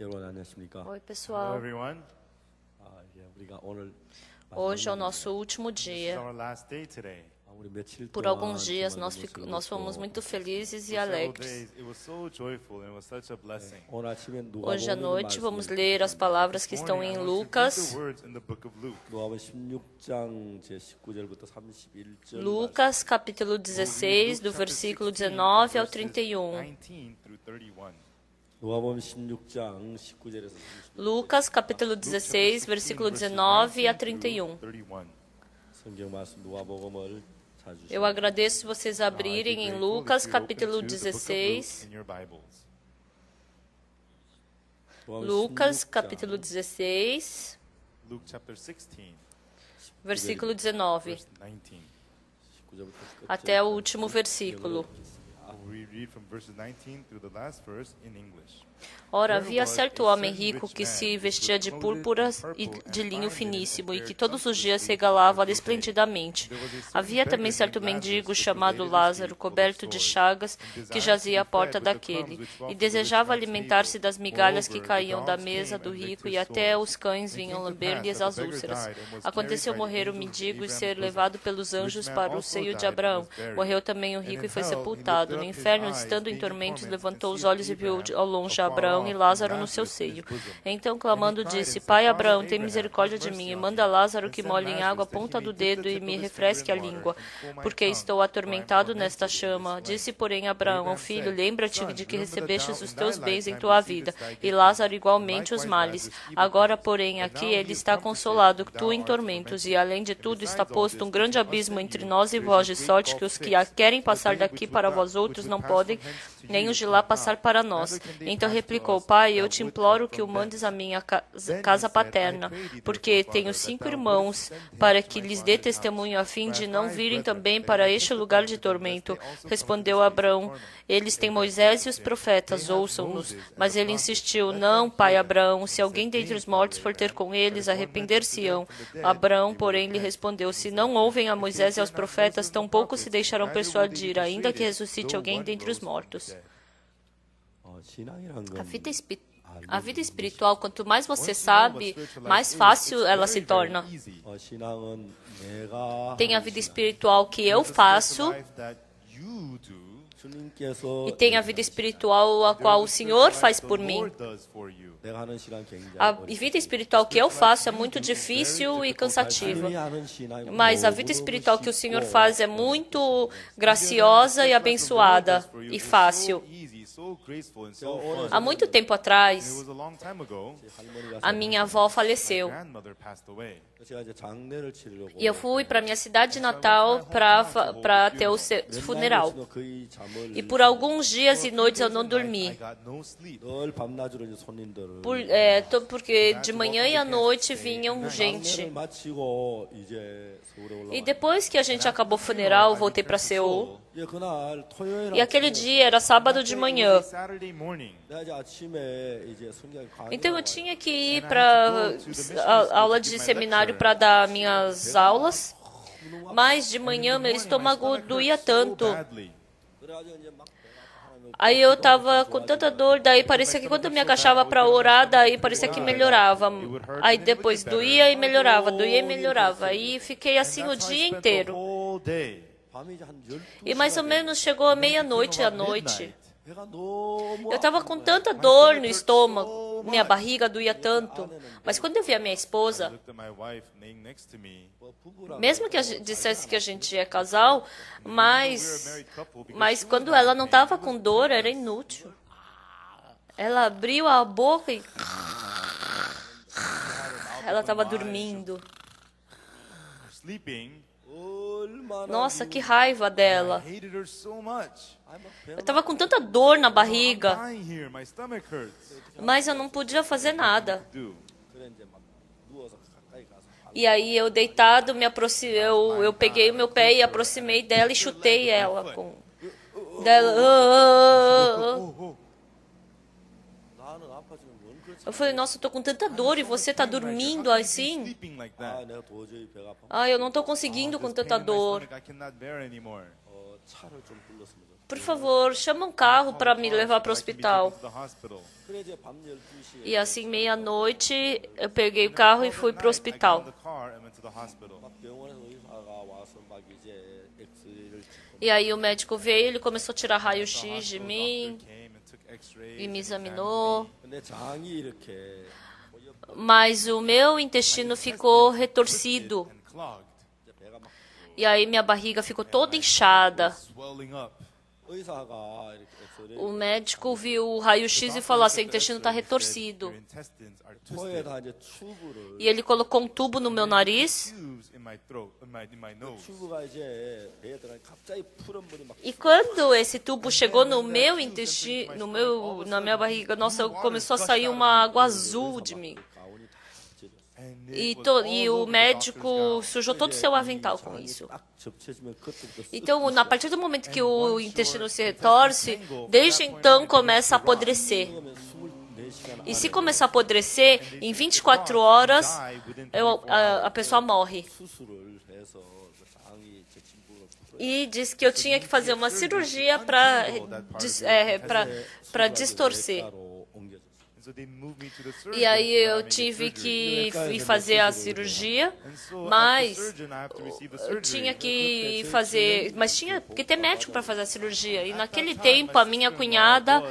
여러분 안녕하십니까? Oi, Hello, pessoal. everyone. 우리가 오늘 Hoje é o nosso último This is dia. our last day today. 우리 며칠 Por 동안 alguns dias 정말 nós fomos muito felizes e For several alegres. days, it was so joyful and it was such a blessing. 오늘 아침에 Hoje à noite vamos 말씀을 ler as palavras que This estão morning, em I want to read Lucas. the words in the book of Luke. 누가복음 16장 제 19절부터 31절 Lucas, capítulo 16, do versículo 19 ao 31. 19 through 31. 누가복음 16장 19절에서 30절 Lucas, capítulo 16, versículo 19 a 31. 31. 성경 말씀 누가복음을 찾으시고 Eu agradeço vocês abrirem em Lucas, capítulo 16. Lucas, capítulo 16, Luke chapter 16, versículo 19, verse 19. 19절부터 até o último versículo. We read from verses 19 through the last verse in English. Ora, havia certo homem rico que se vestia de púrpura e de linho finíssimo e que todos os dias regalava esplendidamente. Havia também certo mendigo chamado Lázaro, coberto de chagas, que jazia à porta daquele e desejava alimentar-se das migalhas que caíam da mesa do rico e até os cães vinham lamber-lhes as úlceras. Aconteceu morrer o mendigo e ser levado pelos anjos para o seio de Abraão. Morreu também o rico e foi sepultado. No inferno, estando em tormentos, levantou os olhos e viu ao longe Abraão e Lázaro no seu seio. Então, clamando, disse: Pai Abraão, tem misericórdia de mim e manda Lázaro que molhe em água a ponta do dedo e me refresque a língua, porque estou atormentado nesta chama. Disse, porém, Abraão ao filho: Lembra-te de que recebestes os teus bens em tua vida, e Lázaro igualmente os males. Agora, porém, aqui ele está consolado, tu em tormentos, e além de tudo está posto um grande abismo entre nós e vós, de sorte que os que querem passar daqui para vós outros não podem, nem os de lá passar para nós. Então replicou: Pai, eu te imploro que o mandes à minha casa paterna, porque tenho 5 irmãos, para que lhes dê testemunho, a fim de não virem também para este lugar de tormento. Respondeu Abraão: Eles têm Moisés e os profetas, ouçam-nos. Mas ele insistiu: Não, pai Abraão, se alguém dentre os mortos for ter com eles, arrepender-se-ão. Abraão, porém, lhe respondeu: Se não ouvem a Moisés e aos profetas, tampouco se deixarão persuadir, ainda que ressuscite alguém dentre os mortos. 신앙이란 A vida espiritual, quanto mais você sabe, mais fácil ela se torna. 신앙은 내가 Tem a vida espiritual que eu faço That you do, 주님께서 e tem a vida espiritual a qual o Senhor faz por the mim. Lord does for you. 내가 하는 신앙 굉장히 A vida espiritual que eu faço é muito difícil e cansativa. 주님이 하는 신앙이 Mas a vida espiritual que o Senhor faz é muito graciosa e abençoada e fácil. Easy, so graceful and so fun. Há muito tempo It atrás, was a long time ago. a minha avó faleceu. Grandmother passed away. 제가 이제 장례를 치르려고 E eu fui para minha cidade natal para ter o funeral. 거의 잠을 E por alguns dias e noites eu não dormi. I got no sleep. 늘 밤낮으로 이제 손님들을 Porque de manhã e à noite vinham gente. 장례를 마치고 이제 서울에 올라와. E depois que a gente acabou o funeral, eu voltei para Seul. 예, 그날 토요일 E aquele dia era sábado de manhã. Saturday morning. 내가 이제 아침에 이제 성경 강의 Então eu tinha que ir para a aula de seminário para dar minhas aulas. Mas de manhã meu estômago doía tanto. Badly. 그래가지고 이제 막 Aí eu tava com tanta dor, daí parecia que quando eu me agachava para orar, daí parecia que melhorava. Aí depois doía e melhorava, doía e melhorava. Aí fiquei assim o dia inteiro. Whole day. 밤이 한 12시 E mais ou menos chegou a meia-noite à noite. 배가 너무 Eu tava com tanta dor no estômago, minha barriga doía tanto. Mas quando eu vi a minha esposa, Looked at my wife laying next to me. mesmo que a gente dissesse que a gente é casal, mas quando ela não tava com dor, era inútil. Ela abriu a boca e ela tava dormindo. Sleeping. 얼마나 Nossa, que raiva dela. Hated her so much. Eu tava com tanta dor na barriga, Lying here, my stomach hurts. mas eu não podia fazer nada. Do. 그래 이제 막 누워서 가까이 가서 E aí eu deitado, eu peguei o meu pé e aproximei dela e chutei ela com dela. 나는 아파지면 뭔 그렇지 Eu falei: Nossa, eu tô com tanta dor e você tá dormindo assim? Sleeping like 아 that. 내가 도저히 배가 아파 Ah, eu não tô conseguindo com This pain tanta in my dor. stomach I cannot bear anymore. 차를 좀 불렀으면 좋겠다. Por favor, chama um carro para me levar para o hospital. 그래 이제 밤 12시에 E assim, meia-noite, eu peguei o carro e fui para o hospital. 막 병원에서 의사가 와서 막 이제 엑스레이를 찍고 E aí o médico veio, ele começou a tirar raio-x de mim e me examinou. 근데 장이 이렇게 Mas o meu intestino ficou retorcido. 이제 배가 막 E aí minha barriga ficou toda inchada. 의사가 이렇게 엑스레이 O médico viu o raio-x e falou: seu intestino está retorcido. 코에다 이제 튜브를 E ele colocou um tubo no meu nariz. 튜브가 이제 배에 들어가 갑자기 푸른 물이 막 E quando esse tubo chegou no meu intestino, na minha barriga, nossa, começou a sair uma água azul de mim. 가운이 다 찢어졌어. E o médico sujou todo o seu avental com isso. 딱 접쳐지면 그때부터 Então, a partir do momento que o intestino se retorce, desde então começa a apodrecer. 그러면 24시간 E se começar a apodrecer, em 24 horas a pessoa morre. 수술을 해서 그 장이 제 친구가 E disse que eu tinha que fazer uma cirurgia para distorcer. 로 옮겨졌어. E aí eu tive que ir fazer a cirurgia, mas eu tinha que fazer, mas tinha que ter médico para fazer a cirurgia. E naquele tempo a minha cunhada,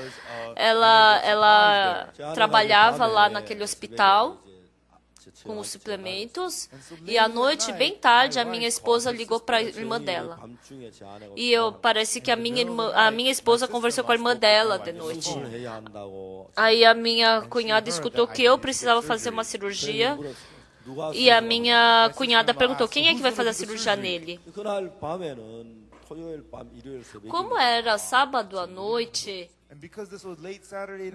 ela trabalhava lá naquele hospital com os suplementos, e à noite, bem tarde, a minha esposa ligou para a irmã dela. 밤중에 제 아내가 E parece que a minha esposa conversou com a irmã dela de noite. 수술을 해야 한다고 Aí a minha cunhada escutou que eu precisava fazer uma cirurgia, 누가 e a minha cunhada perguntou: quem é que vai fazer a cirurgia nele? 그날 밤에는 토요일 밤 일요일 새벽에 Como era sábado à noite,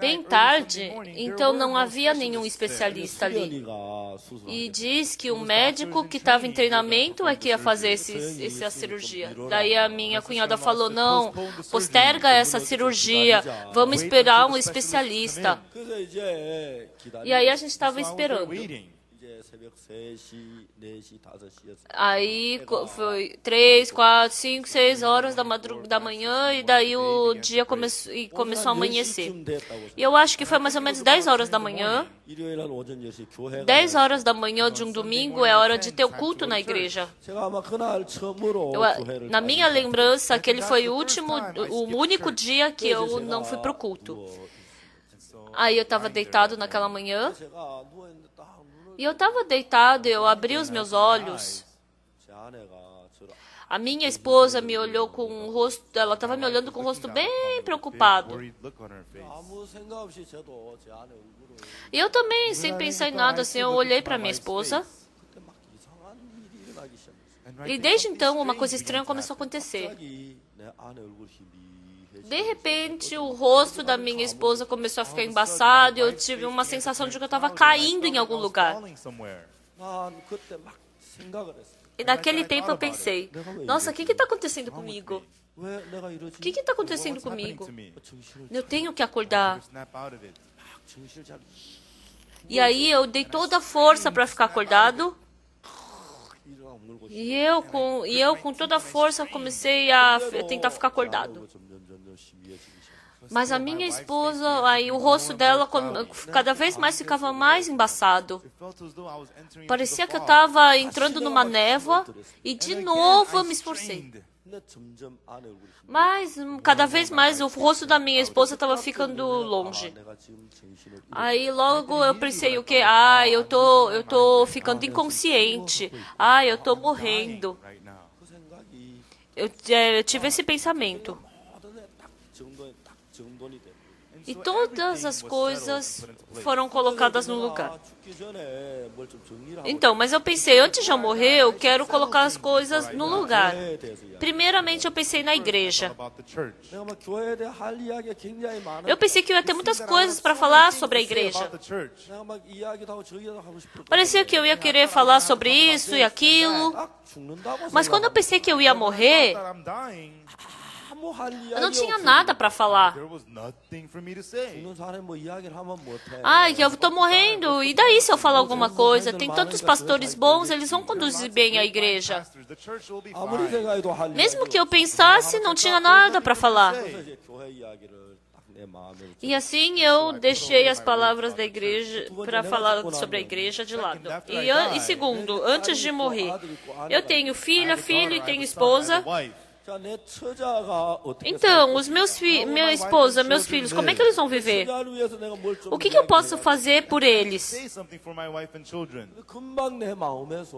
bem tarde, então não havia nenhum especialista ali. 수연이가 수술 E diz que o médico que estava em treinamento é que ia fazer essa cirurgia. Daí a minha cunhada falou: não, posterga essa cirurgia, vamos esperar um especialista. 그래서 이제 E aí a gente estava esperando. 이제 새벽 3시, 4시, 5시였어요. Aí foi 3, 4, 5, 6 horas da manhã, e daí o dia começou a amanhecer. E eu acho que foi mais ou menos 10 horas da manhã. 일요일 날 오전 10시 교회가 10 horas da manhã de um domingo é hora de ter o culto na igreja. 제가 아마 그날 처음으로 교회를 Na minha lembrança, aquele foi o único dia que eu não fui pro culto. Aí eu estava deitado naquela manhã, 제가 누워 있는데 딱 눈을 e eu estava deitado, eu abri os meus olhos. 제 아내가 저를 A minha esposa me olhou com o rosto, ela estava me olhando com o rosto bem preocupado. 아무 생각 없이 저도 제 아내 얼굴을 E eu também, sem pensar em nada, assim, eu olhei para minha esposa. 그때 막 이상한 일이 일어나기 시작했어요. E desde então, uma coisa estranha começou a acontecer. 갑자기 내 아내 얼굴 희미해지. De repente, o rosto da minha esposa começou a ficar embaçado e eu tive uma sensação de que eu estava caindo em algum lugar. 난 그때 막 생각을 했어요. E naquele tempo eu pensei: nossa, o que está acontecendo comigo? 왜 내가 이러지? O que está acontecendo comigo? 정신을 Eu tenho que acordar. 정신을 잘 E aí eu dei toda a força para ficar acordado. 일어나 물고 E eu com toda a força comecei a tentar ficar acordado. 점점 희미해지기 시작. Mas a minha esposa, aí o rosto dela cada vez mais ficava mais embaçado. Parecia que eu estava entrando numa névoa e de novo eu me esforcei. 근데 점점 아내 얼굴이 Mas cada vez mais o rosto da minha esposa estava ficando longe. 내가 지금 정신을 Aí logo eu pensei o quê? Ah, eu tô ficando inconsciente. Ah, eu tô morrendo. 그 생각이 Eu tive esse pensamento. 모든 딱 정돈이 돼. E todas as coisas foram colocadas no lugar. 죽기 전에 뭘 좀 정리를 하고 Então, mas eu pensei, antes de eu morrer, eu quero colocar as coisas no lugar. 교회에 대해서 이야기. Primeiramente, eu pensei na igreja. 내가 막 교회에 대해 할 이야기가 굉장히 많아. Eu pensei que eu ia ter muitas coisas para falar sobre a igreja. 내가 막 이야기도 하고 저기도 하고 싶을 Parecia que eu ia querer falar sobre isso e aquilo. 딱 죽는다고 Mas quando eu pensei que eu ia morrer, 아무 할 Eu não 이야기 tinha 없어. nada para falar. There was nothing for me to say. 죽는 사람이 뭐 이야기를 하면 못해. Ai, que eu estou morrendo. E daí se eu falar alguma coisa? Tem tantos pastores bons, eles vão conduzir bem a igreja. Pastors, the church will be 아무리 fine. 생각해도 할 Mesmo 이야기 que eu pensasse, não tinha nada para falar. 없어서 이제 교회 이야기를 딱 내 마음에 E assim eu deixei as palavras da igreja para falar sobre a igreja de lado. E segundo, antes de morrer, eu tenho filha, filho e tenho esposa. Wife. 자, 내 처자가 어떻게 Então, os minha esposa, meus filhos, como é que eles vão viver? 처자를 위해서 내가 뭘 좀 O que eu posso fazer por eles? Say something for my wife and children. 금방 내 마음에서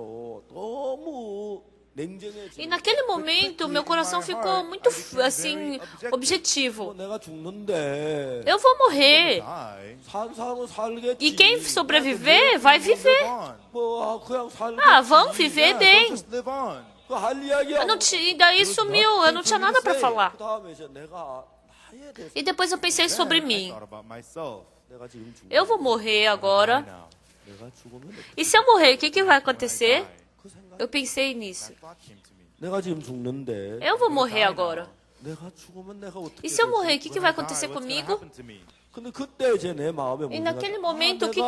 너무 냉정해지고 E naquele momento, meu coração ficou muito assim objetivo. 내가 죽는데 Eu vou morrer. Die. 산 사람은 살겠지. E quem sobreviver, vai viver. 뭐 그냥 살겠지. Ah, vão viver bem. Just live on. 그할 이야기 Eu não tinha, e daí sumiu, eu não tinha nada para falar. 그다음에 이제 내가 나에 대해서 E depois eu pensei sobre I mim. thought about myself. 내가 지금 죽 Eu vou morrer agora. Now, 내가 죽으면 E se eu morrer, o que vai acontecer? 그 생각 Eu pensei nisso. thought came to me. 내가 지금 죽는데 Eu vou morrer agora. 내가 죽으면 내가 어떻게 E se eu morrer, o 되지? que vai Die, acontecer what's gonna comigo? happen to me? 근데 그때 이제 내 마음에 E 뭔가 naquele momento, o que eu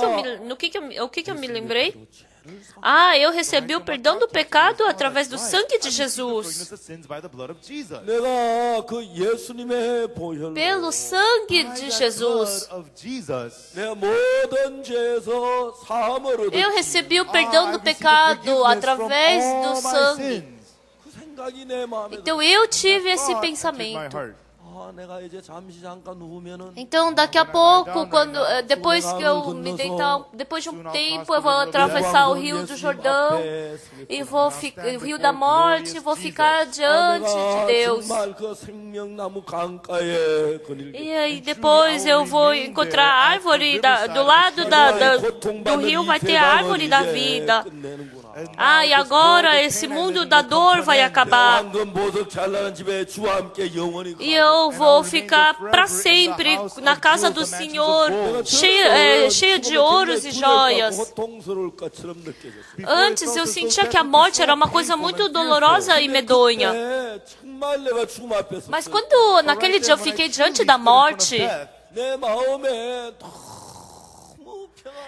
me 예수님의 lembrei? 피로 죄를 사- Ah, eu recebi o perdão do pecado através do sangue de Jesus. Forgiveness of sins by the blood of Jesus. 내가 그 예수님의 보혈로 Pelo sangue By de that Jesus, blood of Jesus. 내 모든 죄에서 사함을 얻었지. eu recebi o perdão do pecado através do sangue. 그 생각이 내 마음에 Então eu tive esse pensamento. 아, 내가 이제 잠시 잠깐 누우면은 Então daqui a pouco, depois que eu me deitar, depois de um tempo, eu vou atravessar o Rio do Jordão e vou o Rio da Morte, e vou ficar diante de Deus. 정말 그 생명나무 강가에 그늘 E aí depois eu vou encontrar a árvore do lado do rio, vai ter a árvore da vida. Ah, e agora esse mundo da dor vai acabar. E eu vou ficar para sempre na casa do Senhor, cheia de ouros e joias. Antes eu sentia que a morte era uma coisa muito dolorosa e medonha. Mas quando naquele dia eu fiquei diante da morte,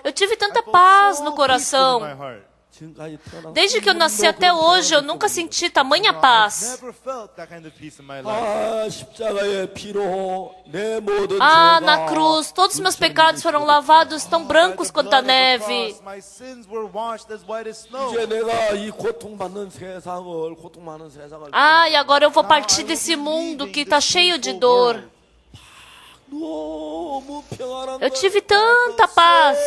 eu tive tanta paz no coração. Desde que eu nasci até hoje, eu nunca senti tamanha paz. Ah, na cruz, todos os meus pecados foram lavados tão brancos quanto a neve. Ah, e agora eu vou partir desse mundo que está cheio de dor. Eu tive tanta paz.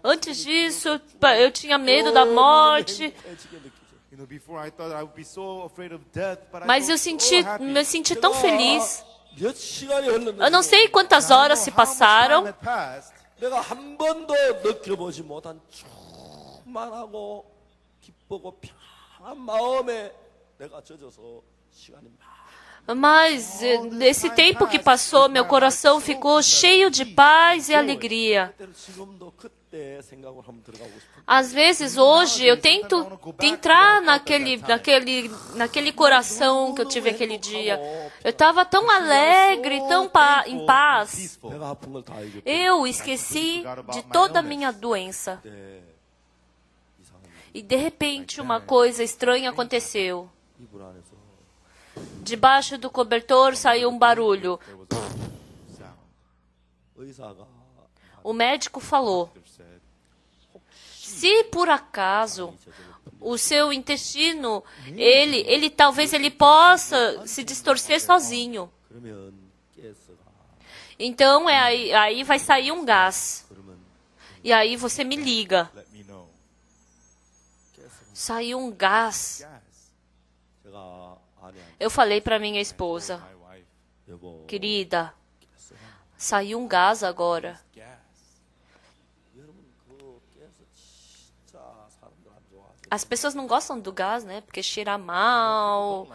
Antes disso, eu tinha medo da morte. Mas eu me senti tão feliz. Eu não sei quantas horas se passaram. 내가 한 번도 느껴보지 못한 충만하고 기쁘고 평안한 마음에 내가 젖어서 시간이 Mas nesse tempo que passou, meu coração ficou cheio de paz e alegria. Às vezes hoje eu tento entrar naquele coração que eu tive aquele dia. Eu estava tão alegre, tão em paz. Eu esqueci de toda a minha doença. E de repente uma coisa estranha aconteceu. Debaixo do cobertor saiu um barulho. O médico falou: se por acaso o seu intestino, talvez ele possa se distorcer sozinho. Então aí vai sair um gás. E aí você me liga. Saiu um gás. Eu falei para minha esposa: querida, saiu um gás agora. As pessoas não gostam do gás, né? Porque cheira mal.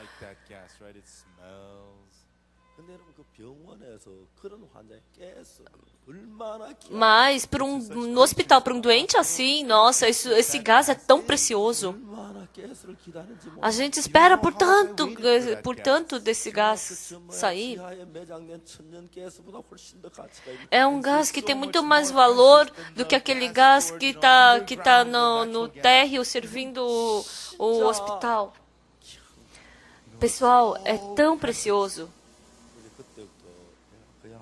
병원에서 그런 환자의 가스 얼마나 Mas no hospital, para um doente assim, nossa, esse gás é tão precioso. 얼마나 가스를 기다리는지 A gente espera por tanto desse gás sair. 지하에 매장된 천연 가스보다 훨씬 더 가치가 있는 É um gás que tem muito mais valor do que aquele gás que tá no térreo servindo o hospital. Pessoal, é tão precioso. 그때부터 그냥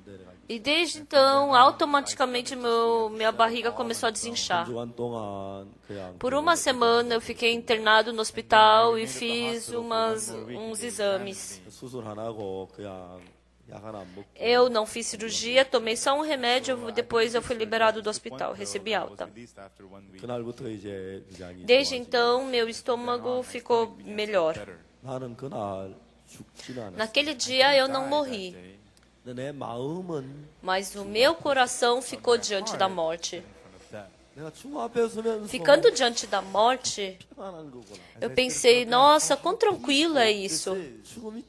내려가기. E desde então, automaticamente minha barriga começou a desinchar. 한 주간 동안 그냥 Por uma semana eu fiquei internado no hospital e fiz uns exames. 수술 안 하고 그냥 약 하나 안 먹고 Eu não fiz cirurgia, tomei só um remédio, depois eu fui liberado do hospital, recebi alta. 그날부터 이제 위장이 Desde então, meu estômago ficou melhor. 나는 그날 죽지는 않았어. Naquele dia eu não morri, 내 마음은 mas o meu coração ficou diante da morte. 내가 죽음 앞에 서면서 Ficando diante da morte, 편안한 거구나. eu pensei, nossa, quão tranquilo é isso. 죽음이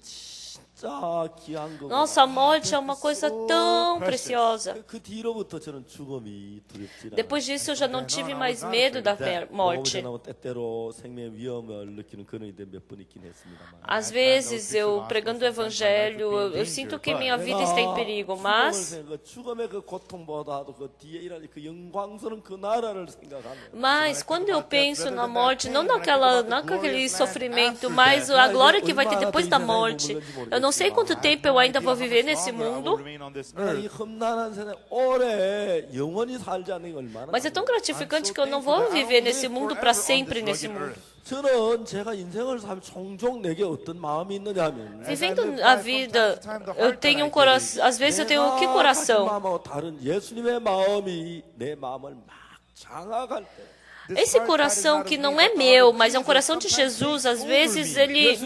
진짜 귀한 거구나. Nossa, a morte é uma coisa tão preciosa. 그 뒤로부터 저는 죽음이 두렵지 않아요. Depois disso, eu já não tive mais medo da morte. 때때로 생명의 위험을 느끼는 그런 일들 몇 번 있긴 했습니다만. Às vezes, eu pregando o evangelho, eu sinto que minha vida está em perigo, mas 죽음의 그 고통보다도 그 뒤에 일어날 그 영광스러운 그 나라를 생각하면 quando eu penso na morte, não naquele sofrimento, mas a glória que vai ter depois da morte. Eu não sei quanto tempo eu ainda vou viver nesse mundo, 이 험난한 세상에 오래 영원히 살지 않는 게 얼마나 mas é tão gratificante que eu não vou viver nesse mundo para sempre nesse mundo. 저는 제가 인생을 살면 종종 내게 어떤 마음이 있느냐 하면 Vivendo a vida, eu tenho um coração, às vezes eu tenho que coração? 마음하고 다른 예수님의 마음이 내 마음을 막 장악할 때 Esse coração que não é meu, mas é um coração de Jesus, às vezes ele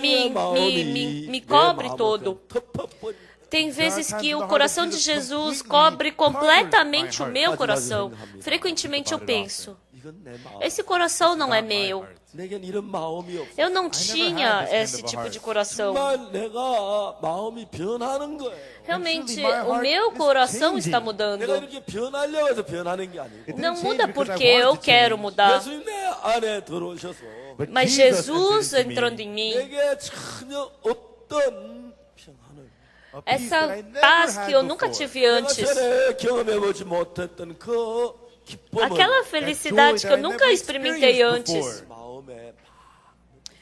me cobre todo. Tem vezes que o coração de Jesus cobre completamente o meu coração. Frequentemente eu penso, esse coração não é meu. 내겐 이런 마음이 없어. Eu não tinha esse tipo de coração. 정말 내가 마음이 변하는 거예요. Realmente, o meu coração está mudando. 내가 이렇게 변하려고 해서 변하는 게 아니고 Não muda porque eu quero mudar. 예수님 내 안에 들어오셔서 Mas Jesus entrando em mim, 내게 전혀 어떤 평안을 essa paz que eu nunca tive 내가 antes, 전에 경험해보지 못했던 그 기쁨을 aquela felicidade que eu nunca experimentei antes, 마음에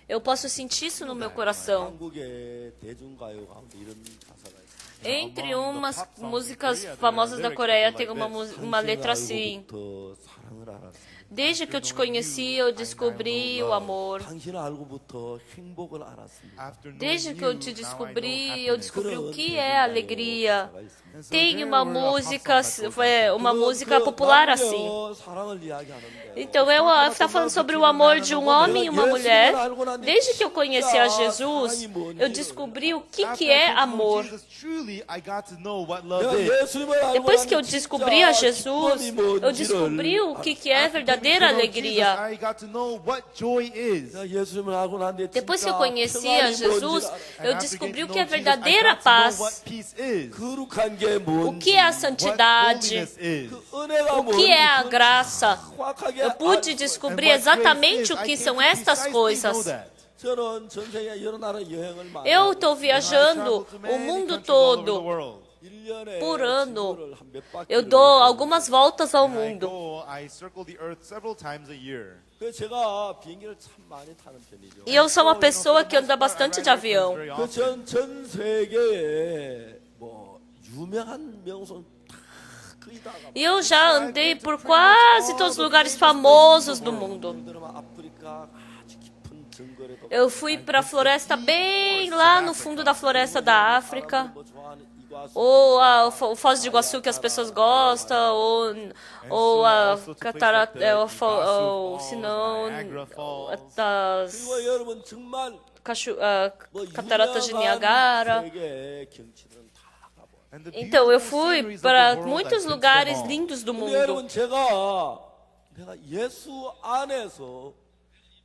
eu posso sentir isso no meu coração. 한국의 대중가요 가운데 이런 가사가 있어요. Entre umas músicas famosas da Coreia tem uma letra assim: 더 사랑을 알았습니다. desde que eu te conheci, eu descobri o amor. 당신을 알고부터 행복을 알았습니다. Desde que eu te descobri, eu descobri o que é alegria. Tem uma música popular assim. 사랑을 이야기하는데 Então, ela está falando sobre o amor de um homem e uma mulher. Desde que eu conheci a Jesus, eu descobri o que é amor. Depois que eu descobri a Jesus, eu descobri o que é verdadeira alegria. Depois que eu conheci a Jesus, eu descobri o que é verdadeira paz. O que é a santidade? O que é a graça? Eu pude descobrir exatamente o que são estas coisas. Eu estou viajando o mundo todo. Por ano, eu dou algumas voltas ao mundo. E eu sou uma pessoa que anda bastante de avião. 전 세계에 뭐 유명한 명소 E eu já andei por quase todos os lugares famosos do mundo. Eu fui para a floresta bem lá no fundo da floresta da África. Ou o Foz do Iguaçu que as pessoas gostam, ou a catarata, ou se não, das cataratas de Niagara. Então, eu fui para muitos lugares lindos do mundo.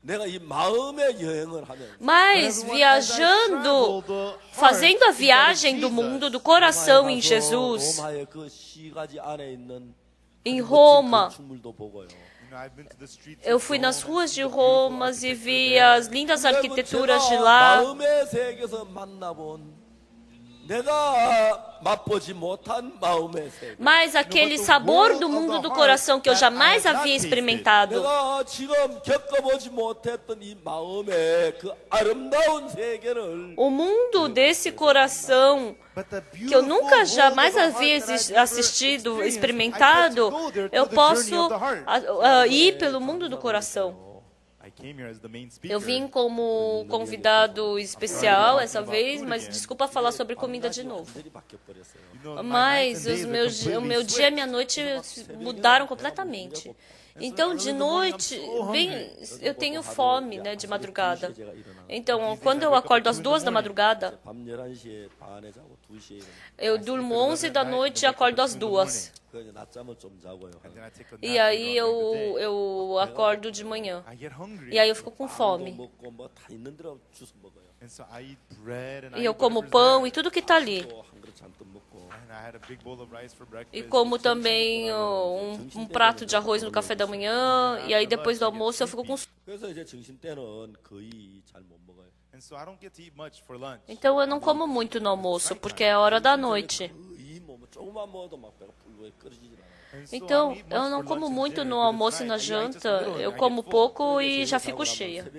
내가 이 마음의 여행을 하면 Mas viajando, fazendo a viagem do mundo do coração em Jesus, 로마의 그 시가지 안에 있는 em Roma, 건축물도 보고요. eu fui nas ruas de Roma e vi as lindas arquiteturas de lá. 마음의 세계에서 만나본 내가 맛보지 못한 마음의 세계. Mas aquele sabor do mundo do coração que eu jamais havia experimentado, 내가 지금 겪어보지 못했던 이 마음의 그 아름다운 세계를 o mundo desse coração que eu nunca jamais havia assistido, experimentado, eu posso ir pelo mundo do coração. Eu vim como convidado especial essa vez, mas desculpa falar sobre comida de novo. Mas o meu dia e minha noite mudaram completamente. Então, de noite, eu tenho fome, né, de madrugada. Então, quando eu acordo às 2 da madrugada, eu durmo 11 da noite e acordo às 2. E aí eu acordo de manhã. E aí eu fico com fome. E eu como pão e tudo que está ali. E como também um prato de arroz no café da manhã. E aí depois do almoço eu fico com fome. Então eu não como muito no almoço, porque é a hora da noite. Então, eu não como muito no almoço e na janta, eu como pouco e já fico cheia.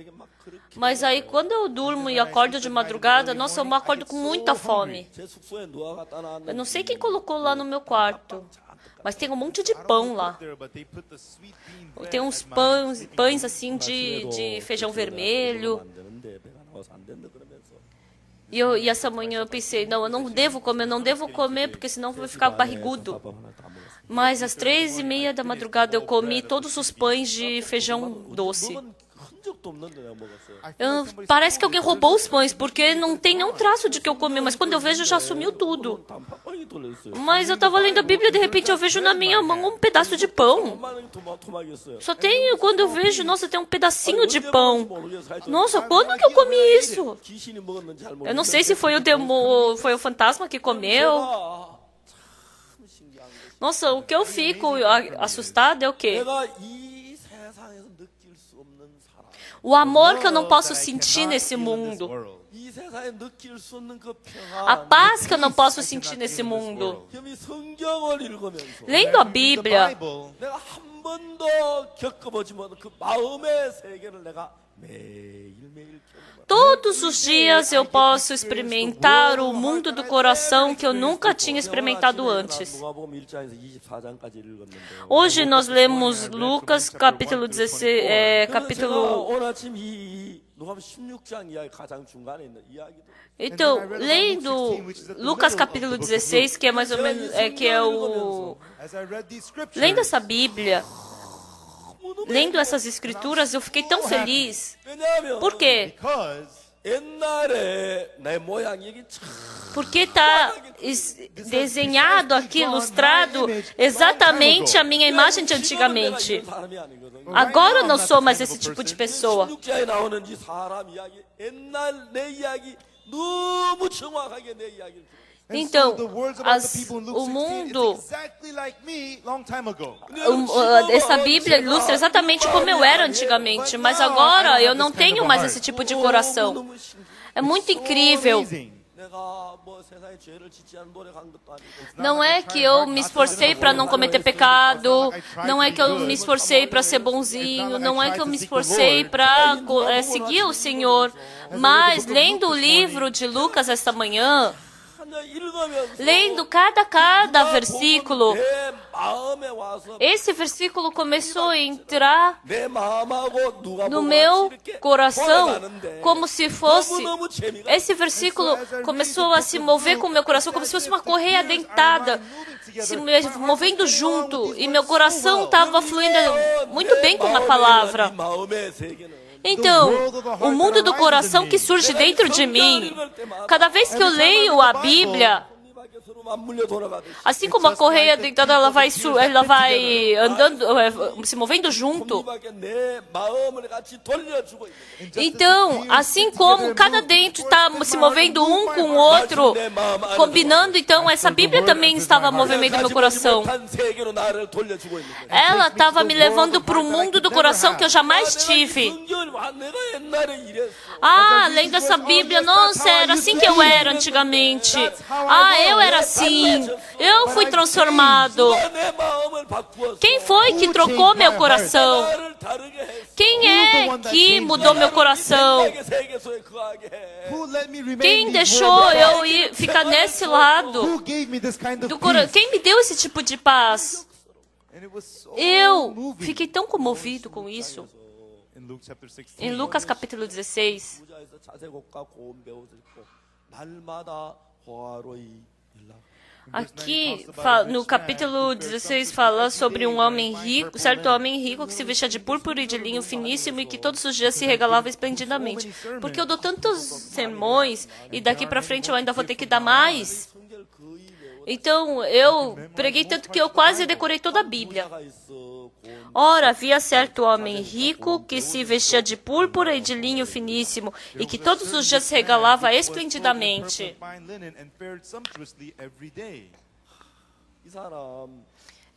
Mas aí, quando eu durmo e acordo de madrugada, nossa, eu acordo com muita fome. Eu não sei quem colocou lá no meu quarto, mas tem um monte de pão lá. Tem uns pães assim de feijão vermelho. E essa manhã eu pensei, não, eu não devo comer, porque senão eu vou ficar barrigudo. Mas às 3:30 da madrugada eu comi todos os pães de feijão doce. Parece que alguém roubou os pães, porque não tem nenhum traço de que eu comi, mas quando eu vejo já sumiu tudo. Mas eu estava lendo a Bíblia e de repente eu vejo na minha mão um pedaço de pão. Só tem, quando eu vejo, nossa, tem um pedacinho de pão. Nossa, quando que eu comi isso? Eu não sei se foi o demônio, foi o fantasma que comeu. Nossa, o que eu fico assustada é o quê? O amor que eu não posso sentir nesse mundo. A paz que eu não posso sentir nesse mundo. Lendo a Bíblia, todos os dias eu posso experimentar o mundo do coração que eu nunca tinha experimentado antes. Hoje nós lemos Lucas capítulo 16, Então, lendo Lucas capítulo 16, que é mais ou menos lendo essa Bíblia, lendo essas escrituras, eu fiquei tão feliz. Por quê? Porque está desenhado aqui, ilustrado, exatamente a minha imagem de antigamente. Agora eu não sou mais esse tipo de pessoa. Então, o mundo, essa Bíblia ilustra exatamente como eu era antigamente, mas agora eu não tenho mais esse tipo de coração. É muito incrível. Não é que eu me esforcei para não cometer pecado, não é que eu me esforcei para ser bonzinho, não é que eu me esforcei para seguir o Senhor, mas lendo o livro de Lucas esta manhã, lendo cada versículo, esse versículo começou a entrar no meu coração como se fosse... Esse versículo começou a se mover com o meu coração como se fosse uma correia dentada, se movendo junto, e meu coração estava fluindo muito bem com a palavra. Então, o mundo do coração que surge dentro de mim, cada vez que eu leio a Bíblia, 서로 맞물려 돌아가듯이. Assim como a correia dentada, ela vai andando, se movendo junto. 콤비밖에 내 마음을 같이 돌려주고 있는 거예요. Então, assim como cada dente está se movendo um com o outro, combinando, então essa Bíblia também estava movendo meu coração. 못한 세계로 나를 돌려주고 있는 거예요. Ela estava me levando para o mundo do coração que eu jamais tive. 성경을 와, 내가 옛날에 이랬어. Ah, lendo essa Bíblia, nossa, era assim que eu era antigamente. Ah, eu era assim. Eu fui transformado. 누가 내 마음을 바꾸었어. Quem foi que trocou meu coração? 나를 다르게 했어. Quem é que mudou meu coração? 세계 세계소에 거하게 해. Who let me remain Quem in deixou eu ir ficar nesse lado? Who gave me this kind of Do peace? Quem me deu esse tipo de paz? And it was so Eu moving. fiquei tão comovido com isso. In Luke chapter 16, Em Lucas capítulo 16, 부자에서 자색옷과 고운 배옷을 입고 날마다 호화로이 일락. aqui no capítulo 16 fala sobre um homem rico, certo homem rico que se vestia de púrpura e de linho finíssimo e que todos os dias se regalava esplendidamente. Porque eu dou tantos sermões e daqui para frente eu ainda vou ter que dar mais. 성경을 거의 외워. Então eu preguei tanto que eu quase decorei toda a Bíblia. 부자가 있어. 고운 Ora, havia certo homem rico que se vestia de púrpura e de linho finíssimo e que todos os dias se regalava esplendidamente. fine linen and fared sumptuously every day. 이 사람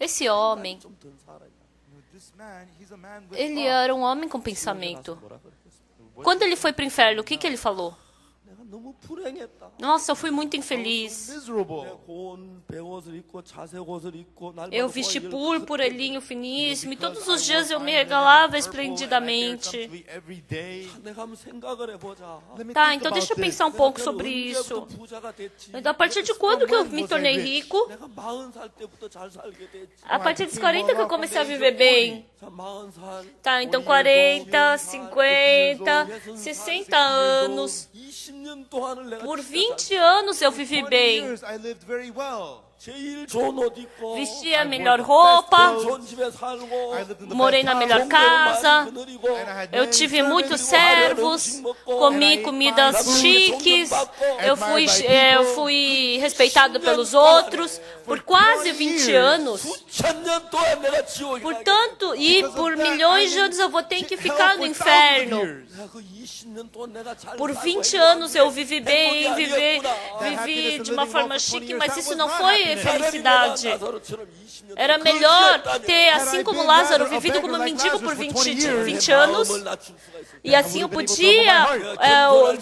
Esse homem, 좀든 사람이야. This man, he's a man with ele thought. era um homem com pensamento. 뭐라 그랬겠어? Quando ele foi para o inferno, o que ele falou? 내가 너무 불행했다. Nossa, eu fui muito infeliz. Miserable. 내 고운 배옷을 입고 자색 옷을 입고 날마다 Eu vesti 호화를 púrpura e linho finíssimo e todos os dias eu me regalava esplendidamente. Every day. 내가 한번 생각을 해보자. Let me Tá, think então about deixa eu this. pensar um pouco 내가 sobre 언제부터 isso. 부자가 됐지? Então, a partir de quando que eu me tornei rico? 내가 40살 때부터 잘 살게 됐지. A partir dos 40 que eu comecei a viver bem. 자, 40살. Tá, então 40, 50, 60 anos. 20년 동안을 내가 Por 진짜 20 anos eu vivi 20 bem. years I lived very well. 제일 좋은 옷 입고 Vestia a melhor roupa, 좋은 집에 살고 I lived in the morei best na house. melhor casa. 그늘이고 Eu tive muitos servos, comi comidas chiques, eu fui respeitado pelos outros por quase 20 anos. 1000년 동안 내가 지옥에 Portanto, e por milhões de anos eu vou ter que ficar no inferno. 내가 그 20년 동안 내가 잘 Por 살고 20 있는데 anos eu vivi bem, vivi de uma forma chique, mas isso não foi felicidade. Era melhor ter, assim como Lázaro, vivido como mendigo por 20 anos. E assim eu podia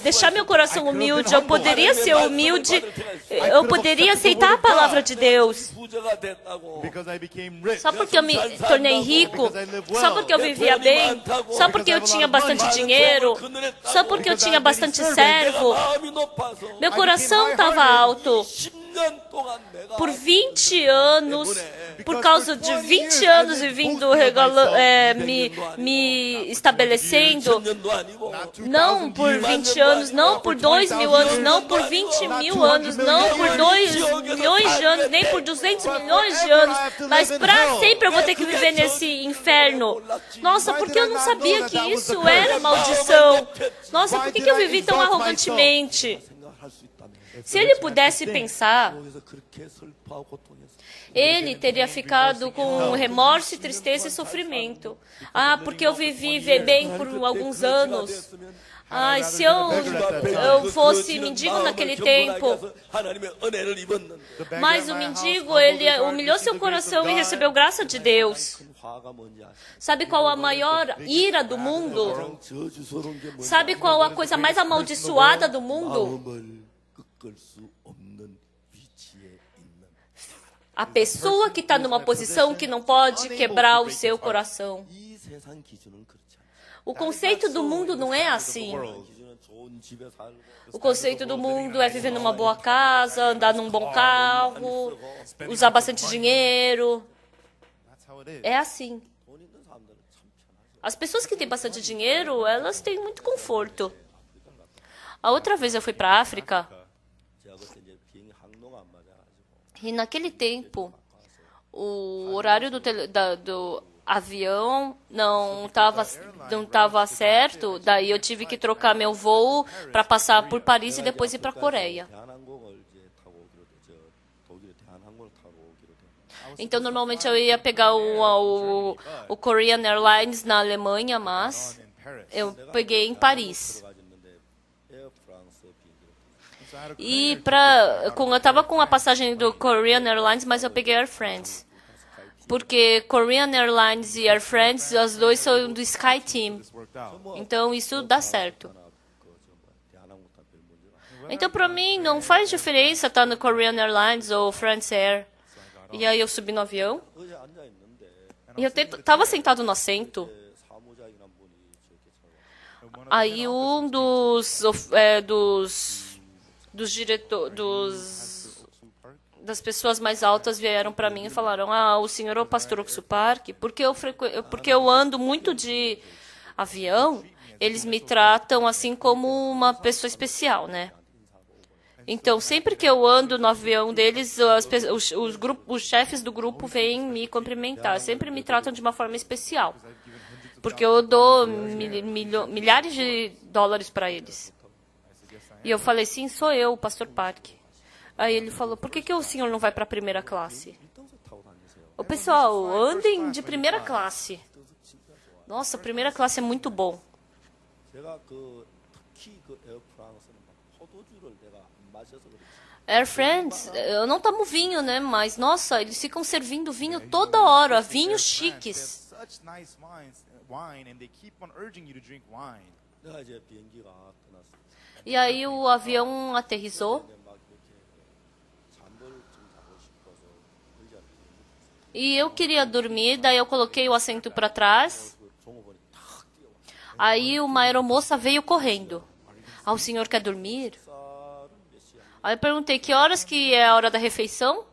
deixar meu coração humilde, eu poderia ser humilde, eu poderia aceitar a palavra de Deus. Because I became rich. Só porque eu me tornei rico, só porque eu vivia bem, só porque eu tinha bastante dinheiro, só porque eu tinha bastante servo, meu coração estava alto. Por 20 anos, por causa de 20 anos vivendo, me estabelecendo, não por 20 anos, não por 2.000 anos, não por 20.000 anos, não por 2 milhões de anos, nem por 200 milhões de anos, mas para sempre eu vou ter que viver nesse inferno. Nossa, porque eu não sabia que isso era maldição. Nossa, por que eu vivi tão arrogantemente? Se ele pudesse pensar, ele teria ficado com remorso, e tristeza e sofrimento. Ah, porque eu vivi bem por alguns anos. Ah, se eu fosse mendigo naquele tempo. Mas o mendigo, ele humilhou seu coração e recebeu graça de Deus. Sabe qual a maior ira do mundo? Sabe qual a coisa mais amaldiçoada do mundo? A pessoa que está numa posição que não pode quebrar o seu coração. O conceito do mundo não é assim. O conceito do mundo é viver numa boa casa, andar num bom carro, usar bastante dinheiro. É assim. As pessoas que têm bastante dinheiro, elas têm muito conforto. A outra vez eu fui para a África. E naquele tempo, o horário do avião não estava certo. Daí eu tive que trocar meu voo para passar por Paris e depois ir para a Coreia. 독일의 대한항공을 타고 오기로 돼. Então, normalmente eu ia pegar o Korean Airlines na Alemanha, mas in Paris. eu peguei em Paris. 들어가 있는데 에어 프랑스 비행기로. So I had a E Korean eu tava com a passagem do Korean Airlines, mas eu peguei Air France. Porque Korean Airlines e Air France, as duas são do Sky Team. this worked out. Então, isso dá certo. 대한항공 타별 문제가. Então, pra mim, não faz diferença estar no Korean Airlines ou France Air. E aí eu subi no avião. 의자에 앉아 있는데 E eu tava sentado no assento. 사무장이란 분이 저렇게 차가. Aí um dos diretores, das pessoas mais altas vieram para mim e falaram: "Ah, o senhor é o pastor Oksu Park?" Porque eu ando muito de avião, eles me tratam assim como uma pessoa especial, né? Então, sempre que eu ando no avião deles, os chefes do grupo vêm me cumprimentar. Sempre me tratam de uma forma especial. Porque eu dou milhares de dólares para eles. E eu falei: "Sim, sou eu, o pastor Park." Aí ele falou: "Por que o senhor não vai para a primeira classe?" O pessoal, andem de primeira classe. Nossa, primeira classe é muito bom. 제가 특히 에어 프랑스는 막 포도주를 내가 안 마셔서 그렇지. Air France, eu não tomo vinho, né? Mas, nossa, eles ficam servindo vinho toda hora, vinhos chiques. They have such nice wine, and they keep on urging you to drink wine. 내가 이제 비행기가 떠났어. E aí o avião aterrissou 근데 막 이렇게 잠을 좀 자고 싶어서 의자를 e eu queria dormir, daí eu coloquei o assento para trás. 그 종업원이 탁 뛰어와. Aí uma aeromoça veio correndo. "Ah, o senhor quer dormir?" 쌀은 몇 시야? Aí eu perguntei: "Que horas que é a hora da refeição?"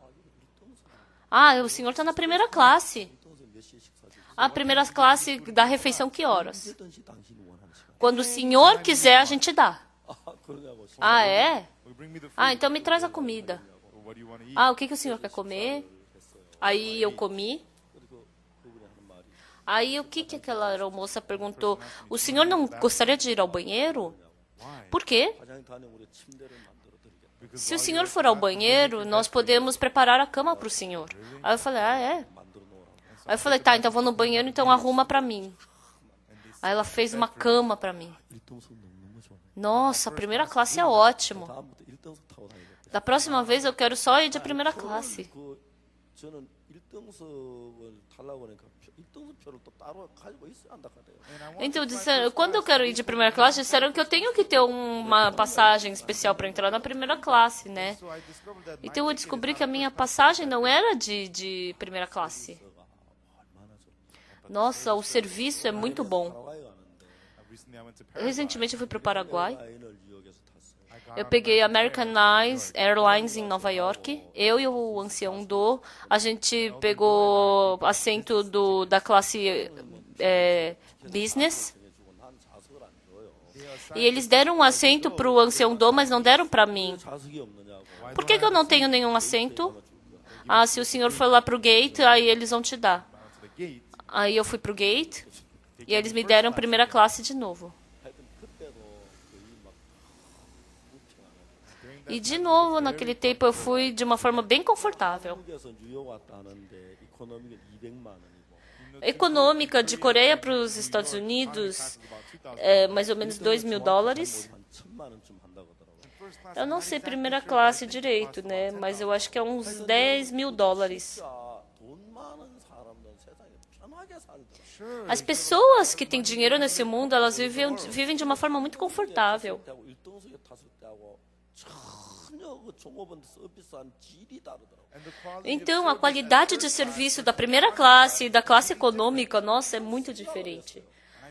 "Ah, o senhor está na primeira classe." 동생 몇 시에 식사 주? "A primeira classe da refeição que horas?" 언제든지 당신이 원하는 시간. "Quando o senhor quiser, a gente dá." 아, 그러냐고. "Ah, é? Will you bring me the food? Ah, então me traz a comida." Or what do you want to eat? "Ah, o que o senhor quer comer?" Aí eu comi. 그리고 그분이 하는 말이 Aí o que aquela aeromoça perguntou? "O senhor não gostaria de ir ao banheiro?" "Por quê?" 화장실 다녀 우리 침대를 만들어 드리겠다. "Se o senhor for ao banheiro, nós podemos preparar a cama para o senhor." Aí eu falei: "Ah, é?" 만들어 놓으라고. Aí eu falei: "Tá, então vou no banheiro, então arruma para mim." Aí ela fez uma cama para mim. 1등석 너무 좋아. Nossa, a primeira classe é ótimo. 다음부터 1등석 타고 다니겠다. Da próxima vez eu quero só ir de primeira classe. 저는 1등석을 타려고 하니까 1등석 표를 또 따로 가지고 있어야 한다 그래요. Então, quando eu quero ir de primeira classe, disseram que eu tenho que ter uma passagem especial para entrar na primeira classe, né? So I discovered that my Então eu ticket descobri is que a minha passagem não era de primeira classe. Nossa, o serviço é muito bom. recently I went to Paris. Recentemente eu fui para o Paraguai. 라인을 이용해서 탔어요. Eu peguei a American Airlines em Nova York. Eu e o ancião Do, a gente pegou assento da classe business. 난 좌석을 안 줘요. E eles deram um assento para o ancião Do, mas não deram para mim. 좌석이 없느냐고. Por que eu não tenho nenhum assento? Ah, se o senhor for lá pro gate, aí eles vão te dar. To the gate. Aí eu fui pro gate e eles me deram primeira classe de novo. 하여튼 그때도 거의 막 불평하는. E de novo, naquele tempo, eu fui de uma forma bem confortável. 한국에서 뉴욕 왔다 하는데 이코노미가 200만 원이고. Econômica de Coreia para os Estados Unidos é mais ou menos $2.000. 한 1,000만 원쯤 한다고 하더라고요. Eu não sei primeira classe direito, né? Mas eu acho que é uns $10.000. 진짜 돈 많은 사람들은 세상에 편하게 살더라고요. As pessoas que têm dinheiro nesse mundo, elas vivem de uma forma muito confortável. 1등석에 탔을 때하고 전혀 그 종업원 서비스한 질이 다르더라고요. And the quality Então, a qualidade de serviço da primeira classe e da classe econômica, nossa, é muito diferente.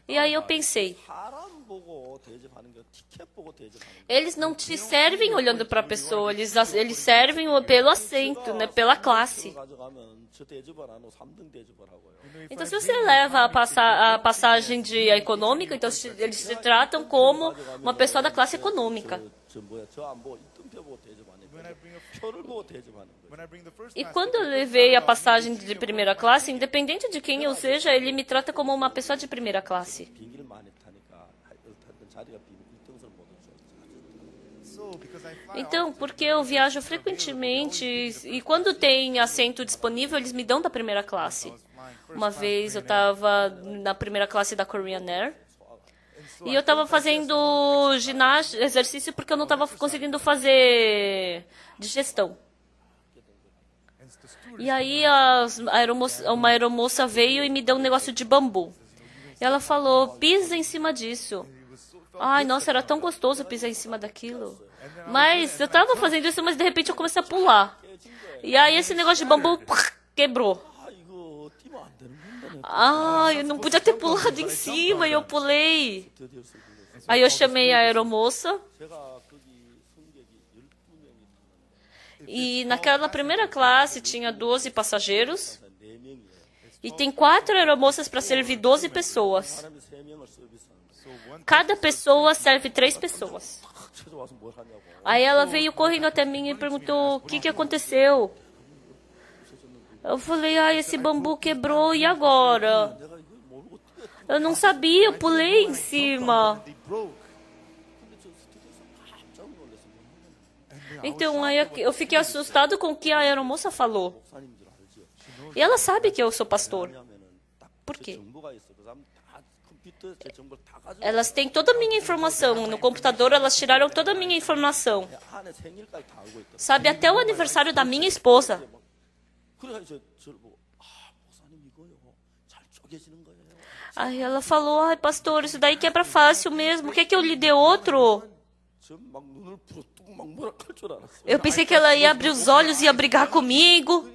E aí eu pensei, 사람 보고 대접하는 게 티켓 보고 대접하는 게 eles não te servem olhando para a pessoa, eles servem pelo assento, né, pela classe. 가져가면 저 대접을 안 하고 3등 대접을 하고요. Então, se você leva a passagem de econômica, então eles te tratam como uma pessoa da classe econômica. 저 안 보고 1등표 보고 대접 안 해요. 표를 보고 대접하는 거예요. when I bring the first E class quando eu levei a passagem de primeira classe, independente de quem eu seja, ele me trata como uma pessoa de primeira classe. 비행기를 많이 타니까 하여튼 자리가 비면 1등석을 못 얻죠. Então, porque eu viajo frequentemente e quando tem assento disponível, eles me dão da primeira classe. Uma vez eu estava na primeira classe da Korean Air e eu estava fazendo ginástica, exercício porque eu não estava conseguindo fazer digestão. E aí uma aeromoça veio e me deu um negócio de bambu. E ela falou, pisa em cima disso. Ai, nossa, era tão gostoso pisar em cima daquilo. Mas eu estava fazendo isso, mas de repente eu comecei a pular. E aí esse negócio de bambu quebrou. Ah, eu não podia ter pulado em cima e eu pulei. Aí eu chamei a aeromoça. E naquela primeira classe tinha 12 passageiros. E tem 4 aeromoças para servir 12 pessoas. Cada pessoa serve 3 pessoas. Aí ela veio correndo até mim e perguntou, o que aconteceu? Eu falei, esse bambu quebrou, e agora? Eu não sabia, eu pulei em cima. Então, aí eu fiquei assustado com o que a aeromoça falou. E ela sabe que eu sou pastor. Por quê? Elas têm toda a minha informação. No computador, elas tiraram toda a minha informação. Sabe, até o aniversário da minha esposa. Aí ela falou, pastor, isso daí quebra fácil mesmo. Quer que eu lhe dê outro? Eu pensei que ela ia abrir os olhos e ia brigar comigo.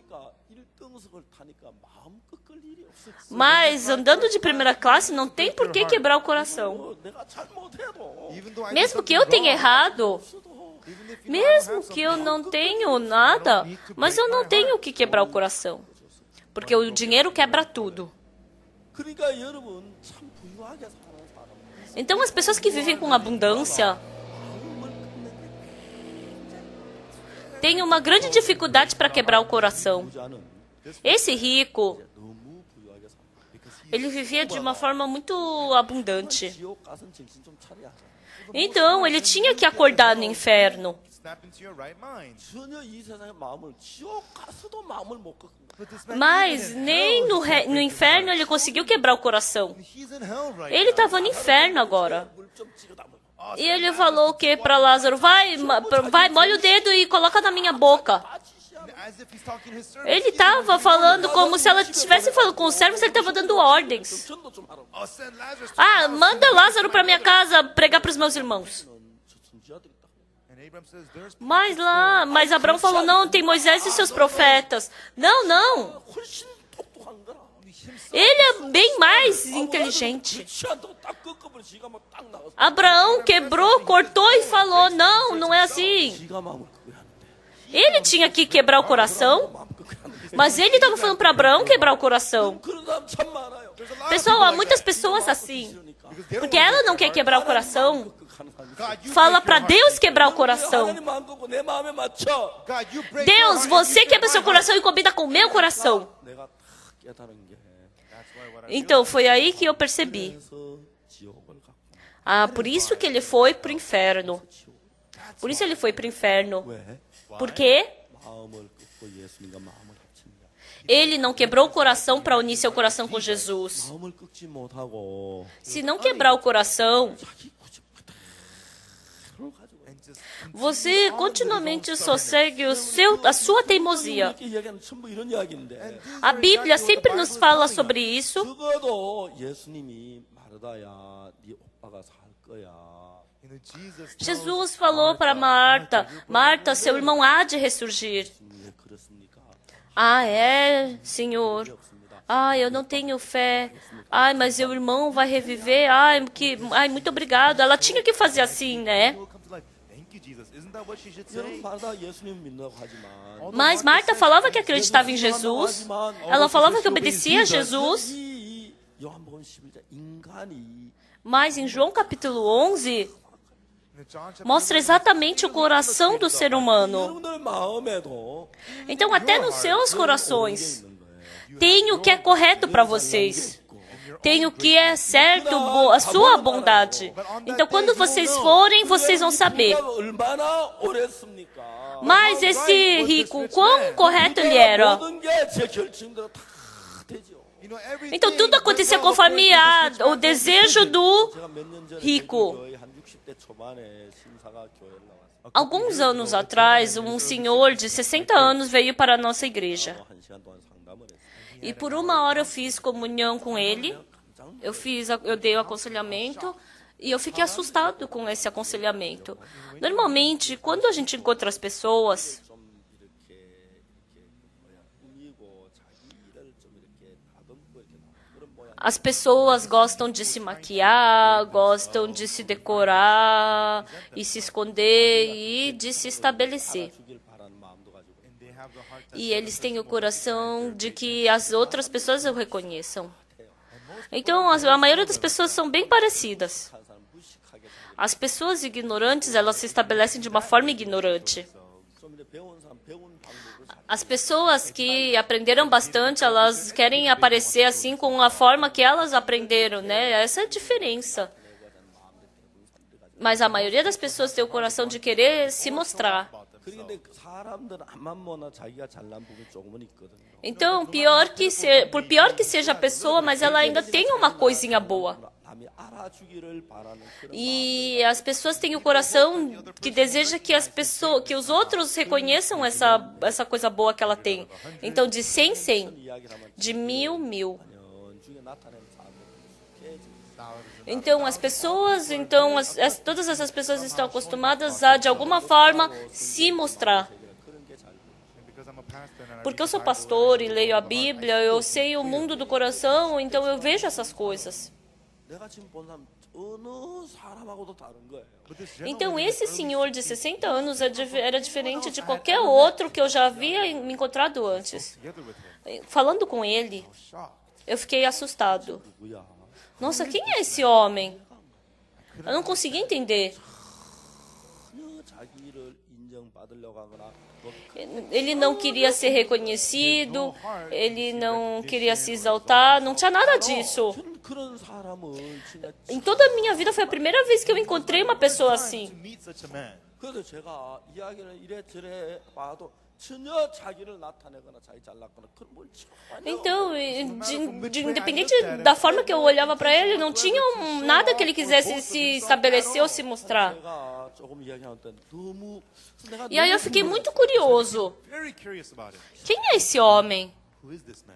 Mas andando de primeira classe não tem por que quebrar o coração. Mesmo que eu tenha errado, mesmo que eu não tenha nada, mas eu não tenho que quebrar o coração. Porque o dinheiro quebra tudo. Então as pessoas que vivem com abundância têm uma grande dificuldade para quebrar o coração. Esse rico, ele vivia de uma forma muito abundante. Então, ele tinha que acordar no inferno. Mas nem no inferno ele conseguiu quebrar o coração. Ele estava no inferno agora. E ele falou o que para Lázaro? Vai, molha o dedo e coloca na minha boca. Ele estava falando como se ela estivesse falando com os servos, ele estava dando ordens. Manda Lázaro para minha casa pregar para os meus irmãos. Mas Abraão falou, não, tem Moisés e seus profetas. Não. Ele é bem mais inteligente. Abraão quebrou, cortou e falou, não é assim. Ele tinha que quebrar o coração, mas ele estava falando para Abraão quebrar o coração. Pessoal, há muitas pessoas assim, porque ela não quer quebrar o coração, fala para Deus quebrar o coração. Deus, você quebra seu coração e combina com o meu coração. Então, foi aí que eu percebi. Por isso que ele foi para o inferno. Por isso ele foi para o inferno. Por quê? Ele não quebrou o coração para unir seu coração com Jesus. Se não quebrar o coração, você continuamente só segue a sua teimosia. A Bíblia sempre nos fala sobre isso. Jesus falou para Marta, Marta, seu irmão há de ressurgir. É, Senhor. Eu não tenho fé. Mas seu irmão vai reviver. Muito obrigado. Ela tinha que fazer assim, né? Mas Marta falava que acreditava em Jesus. Ela falava que obedecia a Jesus. Mas em João capítulo 11, mostra exatamente o coração do ser humano. Então, até nos seus corações, tem o que é correto para vocês. tem o que é certo, a sua bondade. Então, quando vocês forem, vocês vão saber. 얼마나 옳았습니까? Mas esse rico, quão correto ele era? 모든 게 제 결정대로 다 되죠. Então, tudo acontecia conforme o desejo do 제가 몇 년 전에 rico. 거의 한 60대 초반에 심사가 교회를 나왔어요. Alguns anos atrás, um senhor de 60 anos veio para a nossa igreja. 한 시간 동안 상담을 했어요. E por uma hora eu fiz comunhão com ele. Eu dei o aconselhamento. E eu fiquei assustado com esse aconselhamento. Normalmente, quando a gente encontra as pessoas, 좀 이렇게 꾸미고 자기 일을 좀 이렇게 다듬고 이렇게 나오는 그런 모양. as pessoas gostam de se maquiar, gostam de se decorar e se esconder e de se estabelecer. 주길 바라는 마음도 가지고. E eles têm o coração de que as outras pessoas o reconheçam. Então, a maioria das pessoas são bem parecidas. 한 사람 무식하게 As pessoas ignorantes, elas se estabelecem de uma forma ignorante. 좀 이제 배운 사람 배운 방법을 잘 As pessoas que aprenderam bastante, elas querem aparecer assim com a forma que elas aprenderam, né? Essa é a diferença. Mas a maioria das pessoas tem o coração de querer se mostrar. 그런데 사람들은 앞만 보나 자기가 잘난 부분이 조금은 있거든요. Então, por pior que seja a pessoa, mas ela ainda tem uma coisinha boa. 남이 알아주기를 바라는 그런 E as pessoas têm o coração que deseja que que os outros reconheçam essa coisa boa que ela tem. Então, de 100, 100. 이야기를 하면 De 1000, 1000. 연중에 나타내는 사람들이 익숙해지고 Então, as pessoas, todas essas pessoas estão acostumadas a, de alguma forma, se mostrar. 그런 게 잘 Because I'm a pastor and I Porque eu sou pastor e leio a Bíblia, eu sei o mundo do coração, então eu vejo essas coisas. 내가 지금 본 사람 어느 사람하고도 다른 거예요. Então, esse senhor de 60 anos era diferente de qualquer outro que eu já havia me encontrado antes. together with him. Falando com ele, eu fiquei assustado. 누구야? Nossa, quem é esse homem? Eu não consegui entender. 전혀 자기를 인정받으려고 하거나 뭐 Ele não queria ser reconhecido, ele não queria se exaltar, não tinha nada disso. 전 그런 사람을 진짜 Em toda a minha vida foi a primeira vez que eu encontrei uma pessoa assim. To meet such a man. 그래서 제가 이야기를 이래저래 봐도 전혀 자기를 나타내거나 자기 잘났거나 그런 뭘 전혀 Então, independente da forma que eu olhava para ele, não tinha nada que ele quisesse se estabelecer ou se mostrar. 제가 조금 이야기할 때 너무 내가 E aí eu fiquei muito curioso. Very curious about it. Quem é esse homem? Who is this man?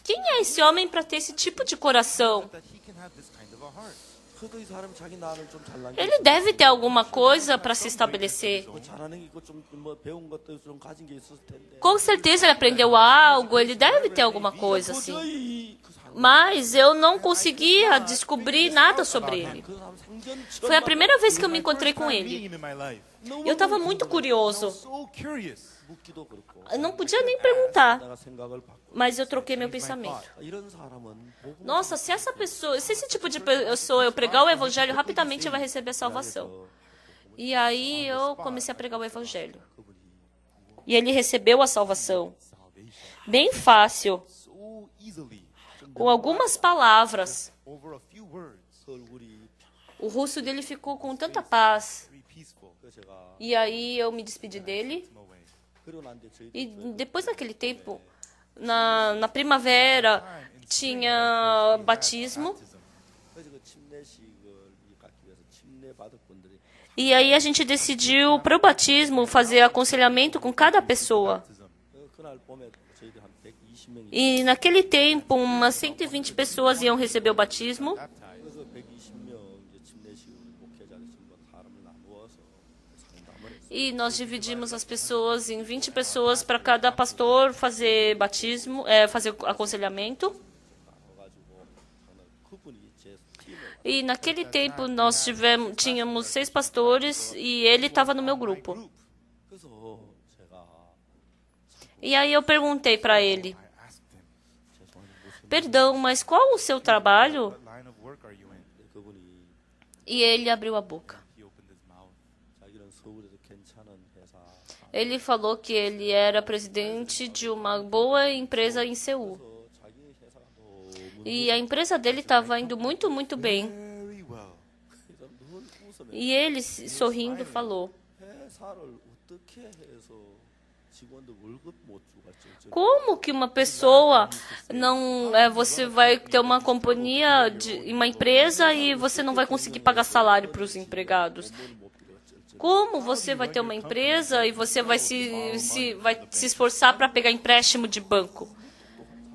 Quem é esse homem para ter esse tipo de coração? That he can have this kind of a heart. 그래도 이 사람이 자기 나는 좀 잘난 게 Ele deve ter alguma coisa para se estabelecer. 있고 잘하는 게 있고 좀 뭐 배운 것도 좀 가진 게 있었을 텐데 Com certeza ele aprendeu algo, ele deve ter alguma coisa assim. 도저히 그 사람 Mas eu não conseguia descobrir nada sobre ele. 그 사람 생전 Foi a primeira vez que eu me encontrei com Meeting ele. him in my life. Eu estava muito curioso. So curious. 묻기도 그렇고 Eu não podia nem perguntar, 내가 생각을 바꿔 mas eu troquei meu pensamento. 이런 사람은 복음 Nossa, se esse tipo de pessoa eu pregar o evangelho, rapidamente vai receber a salvação. E aí eu comecei a pregar o evangelho. E ele recebeu a salvação. Bem fácil, so easily com algumas palavras. over a few words. 얼굴이 O rosto dele ficou com tanta paz. Very peaceful. 그래서 제가 E aí eu me despedi dele. No way. 그러고 난 뒤에 저희 E depois daquele tempo, na primavera, tinha batismo. 그래서 그 침례식을 갖기 위해서 침례 받을 분들이 E aí a gente decidiu, para o batismo, fazer aconselhamento com cada pessoa. 그날 봄에 저희들 한 120명이 E naquele tempo, umas 120 pessoas iam receber o batismo. 그래서 120명 이제 침례식을 목회자를 전부 사람을 나누어서 상담을 했어요. E nós dividimos as pessoas em 20 pessoas para cada pastor fazer batismo, fazer aconselhamento. 가가지고 저는 그분이 제 팀을 E naquele tempo nós tínhamos 6 pastores e ele estava no meu grupo. 그래서 제가 E aí eu perguntei para ele, I asked him, perdão, mas qual o seu trabalho? what line of work are you in? 그분이 E ele abriu a boca. He opened his mouth. 자기는 서울에서 괜찮은 회사 Ele falou que ele era presidente de uma boa empresa em Seul. 자기 회사가 너무 E a empresa dele estava indo muito, muito bem. Very well. 그래서 늘 웃으면서 E ele, sorrindo, falou: 회사를 어떻게 해서 직원들 월급 못 주고 갔죠? como que uma pessoa não... você vai ter uma companhia, uma empresa, e você não vai conseguir pagar salário para os empregados? Como você vai ter uma empresa e você vai se esforçar para pegar empréstimo de banco?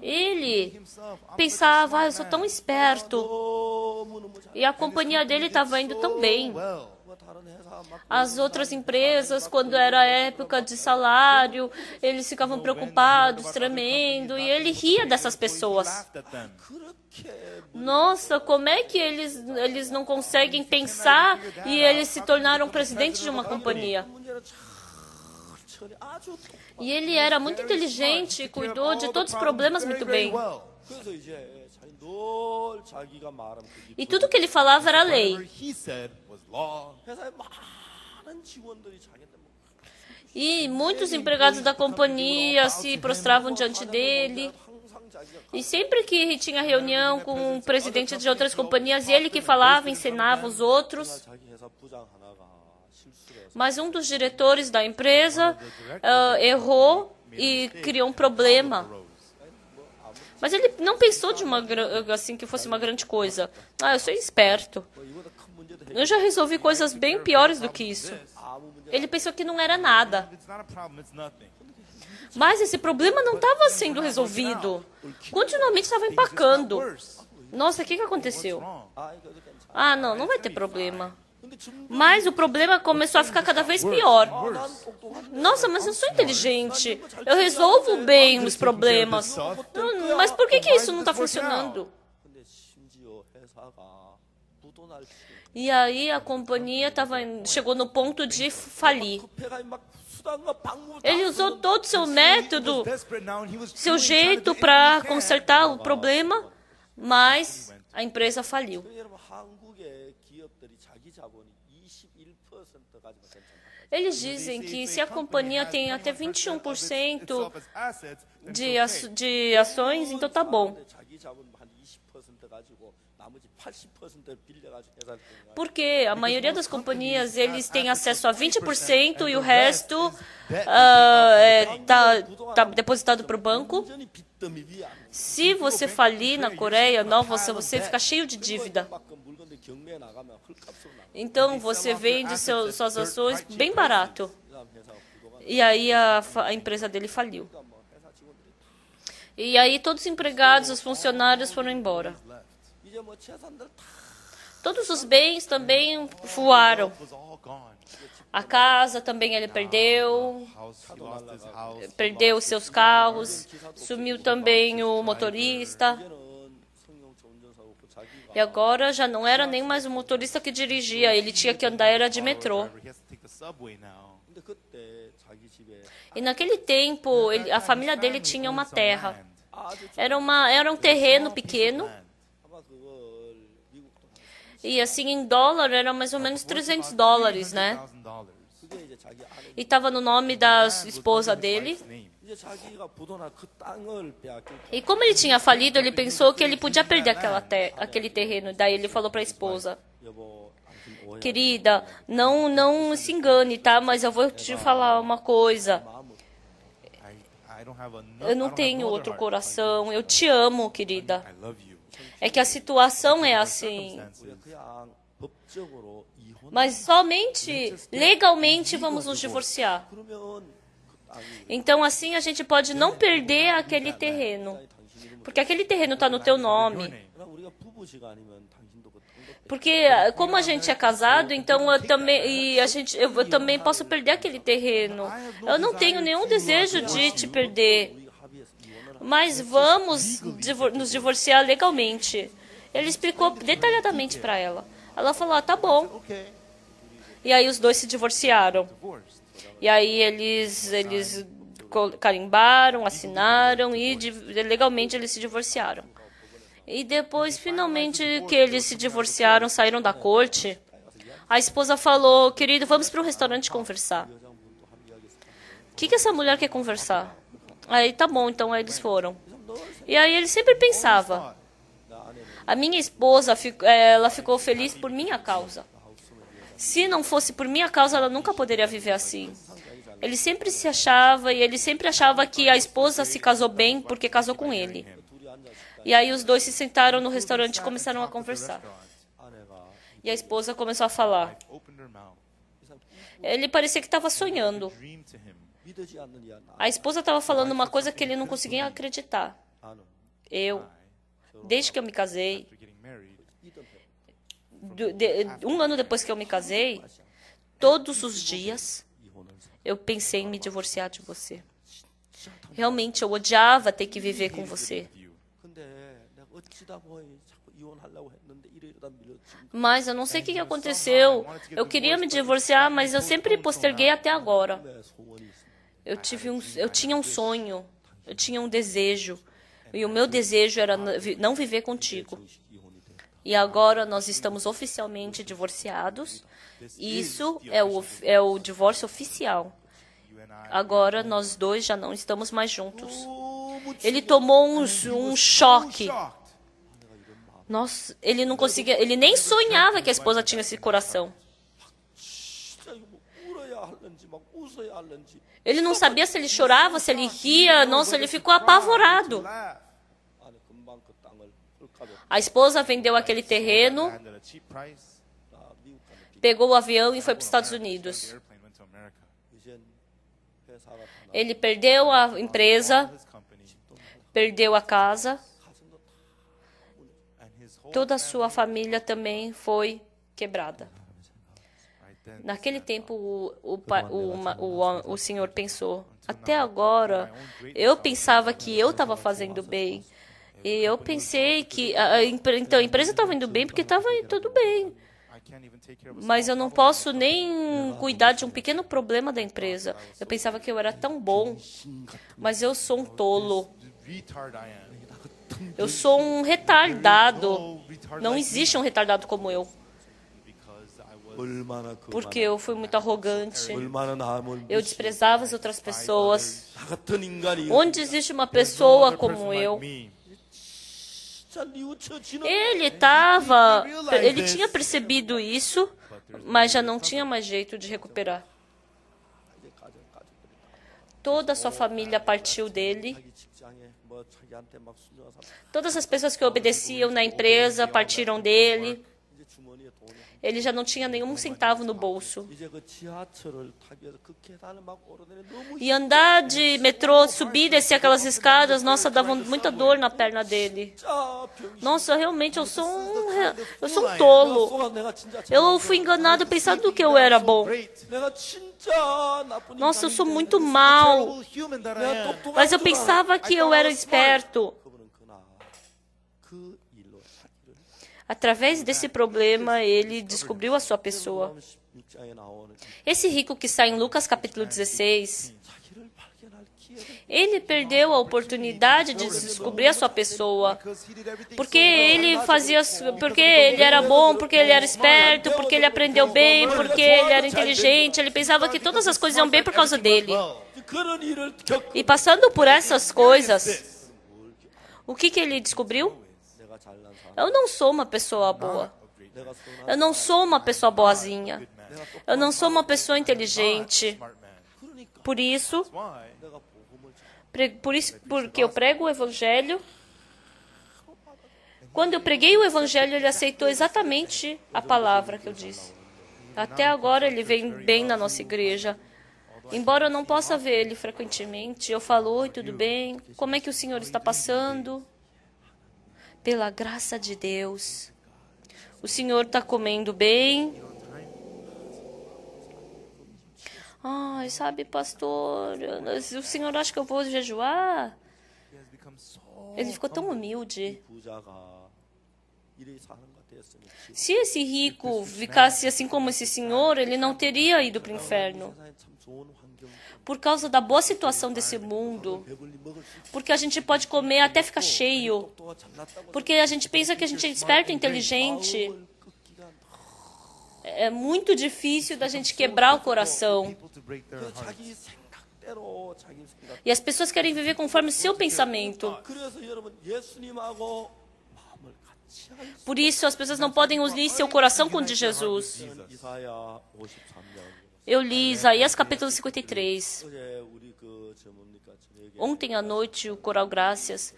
Ele pensava, eu sou tão esperto. 너무너무 잘. E a companhia dele estava indo tão bem. Well. 뭐 다른 회사 막 As outras empresas, quando era época de salário, eles ficavam preocupados, tremendo, e ele ria dessas pessoas. Laughed at them. 그렇게 Nossa, como é que eles não conseguem pensar e eles se tornaram presidente de uma companhia? 문제를 잘 처리 아주 똑- E ele era muito inteligente e cuidou de todos os problemas muito bem. 그래서 이제 자기 늘 자기가 말하면 그게 E tudo que ele falava era lei. Whatever he said was law. 회사에 많은 직원들이 자기한테 뭐 E muitos empregados da companhia se prostravam diante dele. 항상 자기가 E sempre que tinha reunião com o presidente de outras companhias, ele que falava, ensinava os outros. 자기 회사 부장 하나가 실수를 해서 Mas um dos diretores da empresa errou e criou um problema. Mas ele não pensou de assim que fosse uma grande coisa. Eu sou esperto. 뭐 이거보다 큰 문제도 Eu já resolvi coisas bem piores do que isso. 아무 문제 Ele pensou que não era nada. It's not a problem, it's nothing. Mas esse problema não estava sendo resolvido. Continuamente estava empacando. Nossa, o que aconteceu? Wrong. 아 이거 괜찮아. Ah, não vai ter problema. 근데 좀 Mas o problema começou a ficar cada vez pior. 난 똑똑한데 Nossa, mas eu sou inteligente. Eu resolvo bem os problemas. Mas por que isso não está funcionando? 근데 심지어 회사가 부도날 지경 E aí a companhia chegou no ponto de falir. 급해가 막 수단과 방법을 Ele usou todo o seu método, Desperate now, and he was seu doing, trying to jeito do anything para he can. consertar o problema, mas a empresa faliu. 여러분 한국의 기업들이 자기 자본이 21%까지만 괜찮다. Eles dizem que se a companhia tem até 21% de ações, então tá bom. 근데 자기 자본 한 20% 가지고 나머지 80%를 빌려가지고 회사를 든 거야. Porque a maioria das companhias, eles têm acesso a 20% e o resto tá depositado para o banco. 완전히 빚더미비야. Se você falir na Coreia, nossa, você fica cheio de dívida. 물건들 경매에 나가면 헐값으로 나가. Então você vende suas ações bem barato. 그다음 회사가 부도가 E aí a empresa dele faliu. 나니까 뭐 회사 직원들이 E aí todos os empregados, os funcionários foram embora. 이제 뭐 재산들 다 Todos os bens também voaram. Was all gone. A casa também ele perdeu. House, he lost his house. Perdeu os seus carros. Sumiu também o motorista. 이제는 성형차 운전사고 자기가 E agora já não era nem mais o motorista que dirigia. Ele tinha que andar era de metrô. He has to take the subway now. 근데 그때 자기 집에 E naquele tempo, a família dele tinha uma terra. 아주 Era um terreno pequeno. 아마 그걸 미국도 E assim, em dólar, era mais ou menos $300, né? $300,000. 그게 이제 자기 아내 E estava no nome da esposa dele. 이제 자기가 부도나 그 땅을 빼앗길 E como ele tinha falido, ele pensou que ele podia perder aquele terreno. Daí ele falou para a esposa: 여보 당신 오해 querida, não se engane, tá? Mas eu vou te falar uma coisa. 마음을 I don't have Eu não tenho outro coração. Eu te amo, querida. I love you. É que a situação é assim. 우리가 그냥 법적으로 이혼 Mas somente legalmente vamos nos divorciar. 그러면 그 땅이 Então assim a gente pode não perder aquele terreno. 당신 이름으로 Porque aquele terreno está no teu nome. 그러나 우리가 부부지가 아니면 당신도 그 땅도 Porque como a gente é casado, então eu também posso perder aquele terreno. Eu não tenho nenhum desejo de te perder. 우리가 합의해서 이혼을 Mas vamos nos divorciar legalmente. Ele explicou detalhadamente para ela. Ela falou: tá bom. Okay. E aí os dois se divorciaram. Divorced. E aí eles carimbaram, assinaram e legalmente eles se divorciaram. E depois, finalmente, que eles se divorciaram, saíram da corte, a esposa falou: querido, vamos para um restaurante conversar. O que essa mulher quer conversar? Aí, tá bom, então aí eles foram. E aí ele sempre pensava: A minha esposa, ela ficou feliz por minha causa. Se não fosse por minha causa, ela nunca poderia viver assim. Ele sempre se achava, e ele sempre achava que a esposa se casou bem porque casou com ele. E aí os dois se sentaram no restaurante e começaram a conversar. E a esposa começou a falar. Opened her mouth. Ele parecia que estava sonhando. Dream to him. 믿어지 않느냐? 나 A esposa estava falando uma coisa que ele não conseguia acreditar. 나는 Eu, desde que eu me casei, After getting married, um ano depois que eu me casei, todos os dias eu pensei em me divorciar de você. Realmente, eu odiava ter que viver com você. 근데 내가 어찌다 보니 자꾸 이혼하려고 했는데 이러다 밀려 지금 Mas eu não sei o que aconteceu. Eu queria me divorciar, mas eu sempre posterguei até agora. 내 소원이 있습니다. Eu tinha um sonho, eu tinha um desejo. E o meu desejo era não viver contigo. 이혼이 됐다. E agora nós estamos oficialmente divorciados. Isso é o divórcio oficial. you and I Agora nós dois já não estamos mais juntos. 너무 Ele tomou um choque. Shocked. Nossa, ele não conseguia, ele nem sonhava que a esposa tinha esse coração. 진짜 이거 뭐 울어야 할는지 막 웃어야 할는지 Ele não sabia se ele chorava, se ele ria. Nossa, ele ficou apavorado. 아니 금방 그 땅을 헐값에 A esposa vendeu aquele terreno, land at a cheap price. 다 미국 가는 길 pegou o avião e foi para os Estados The Unidos. airplane went to America. 이젠 회사가 다 나. Ele perdeu a empresa, His company perdeu a casa. 가슴도 다 and his whole Toda a sua família também foi quebrada. right then. Naquele tempo, o senhor pensou, até agora, eu pensava que eu estava fazendo bem. E eu pensei que então, a empresa estava indo bem porque estava tudo bem. I can't even take care of a Mas eu não posso nem cuidar de um pequeno problema da empresa. Eu pensava que eu era tão bom, mas eu sou um tolo. retard I am. Eu sou um retardado. Não existe um retardado como eu. Because I was 얼마나 그 Porque eu fui muito arrogante. 얼마나 남을 Eu desprezava as outras pessoas. 나 같은 인간이 Onde existe uma pessoa como eu? me. 진짜 뉘우쳐지는 Ele tinha percebido isso, mas já não tinha mais jeito de recuperar. 이제 가족들이 Toda a sua família partiu dele. 자기 직장에 뭐 자기한테 막 순종한 사람 Todas as pessoas que obedeciam na empresa partiram dele. 이제 주머니에 돈이 Ele já não tinha nenhum centavo no bolso. 이제 그 지하철을 타기 위해서 그 계단을 막 오르내려 너무 E andar de metrô, subir e descer aquelas escadas, nossa, dava muita dor na perna dele. 진짜 병신 Nossa, realmente eu sou um tolo. 속아 내가 진짜 Eu fui enganado pensando que eu era bom. 내가 진짜 나쁜 Nossa, eu 인간인데 sou muito mal. Terrible human that I 내가 am. 똑똑한 Mas eu 줄 알아. pensava que eu era esperto. 그분은 그날 그 일로 자기를 Através desse problema, ele descobriu a sua pessoa. 6장에 나오는 Esse rico que está em Lucas capítulo 16, 자기를 발견할 기회를 ele perdeu a oportunidade de descobrir a sua pessoa. Because he did everything Porque so well. ele fazia, porque ele era bom, porque ele era esperto, porque ele aprendeu bem, porque ele era inteligente. Ele pensava que todas as coisas iam bem por causa dele. 그런 일을 겪고 E passando por essas coisas, o que ele descobriu? 내가 잘난 사람 Eu não sou uma pessoa boa. 내가 선한 Eu não sou uma pessoa boazinha. Eu não sou uma pessoa inteligente. Smart man. 그러니까 Por isso, Why? 내가 복음을 porque eu prego o evangelho. Quando eu preguei o evangelho, ele aceitou exatamente a palavra que eu disse. Até agora ele vem bem na nossa igreja. Embora eu não possa ver ele frequentemente, eu falo: oi, tudo bem? Como é que o senhor está passando? Pela graça de Deus. O senhor está comendo bem? Ai, sabe, pastor, o senhor acha que eu vou jejuar? He has become so Ele ficou tão humilde. 부자가 이래 사는 것 같았으면 Se esse rico ficasse assim como esse senhor, ele não teria ido para o inferno. 세상에 참 좋은 환경 Por causa da boa situação desse mundo. 배불리 먹을 수 Porque a gente pode comer até ficar cheio. 있고 잘났다고 Porque a gente pensa que a gente é esperto e inteligente. 마음을 꺾기가 É muito difícil da gente quebrar o coração. people to break their hearts. 자기 생각대로 자기 생각 E as pessoas querem viver conforme o seu pensamento. 그래서 여러분 예수님하고 마음을 같이 Por isso, as pessoas não podem unir seu coração com o de Jesus. 이사야 53장. Eu li Isaías capítulo 53. 어제 우리 저녁에 Ontem à noite, o Coral Graças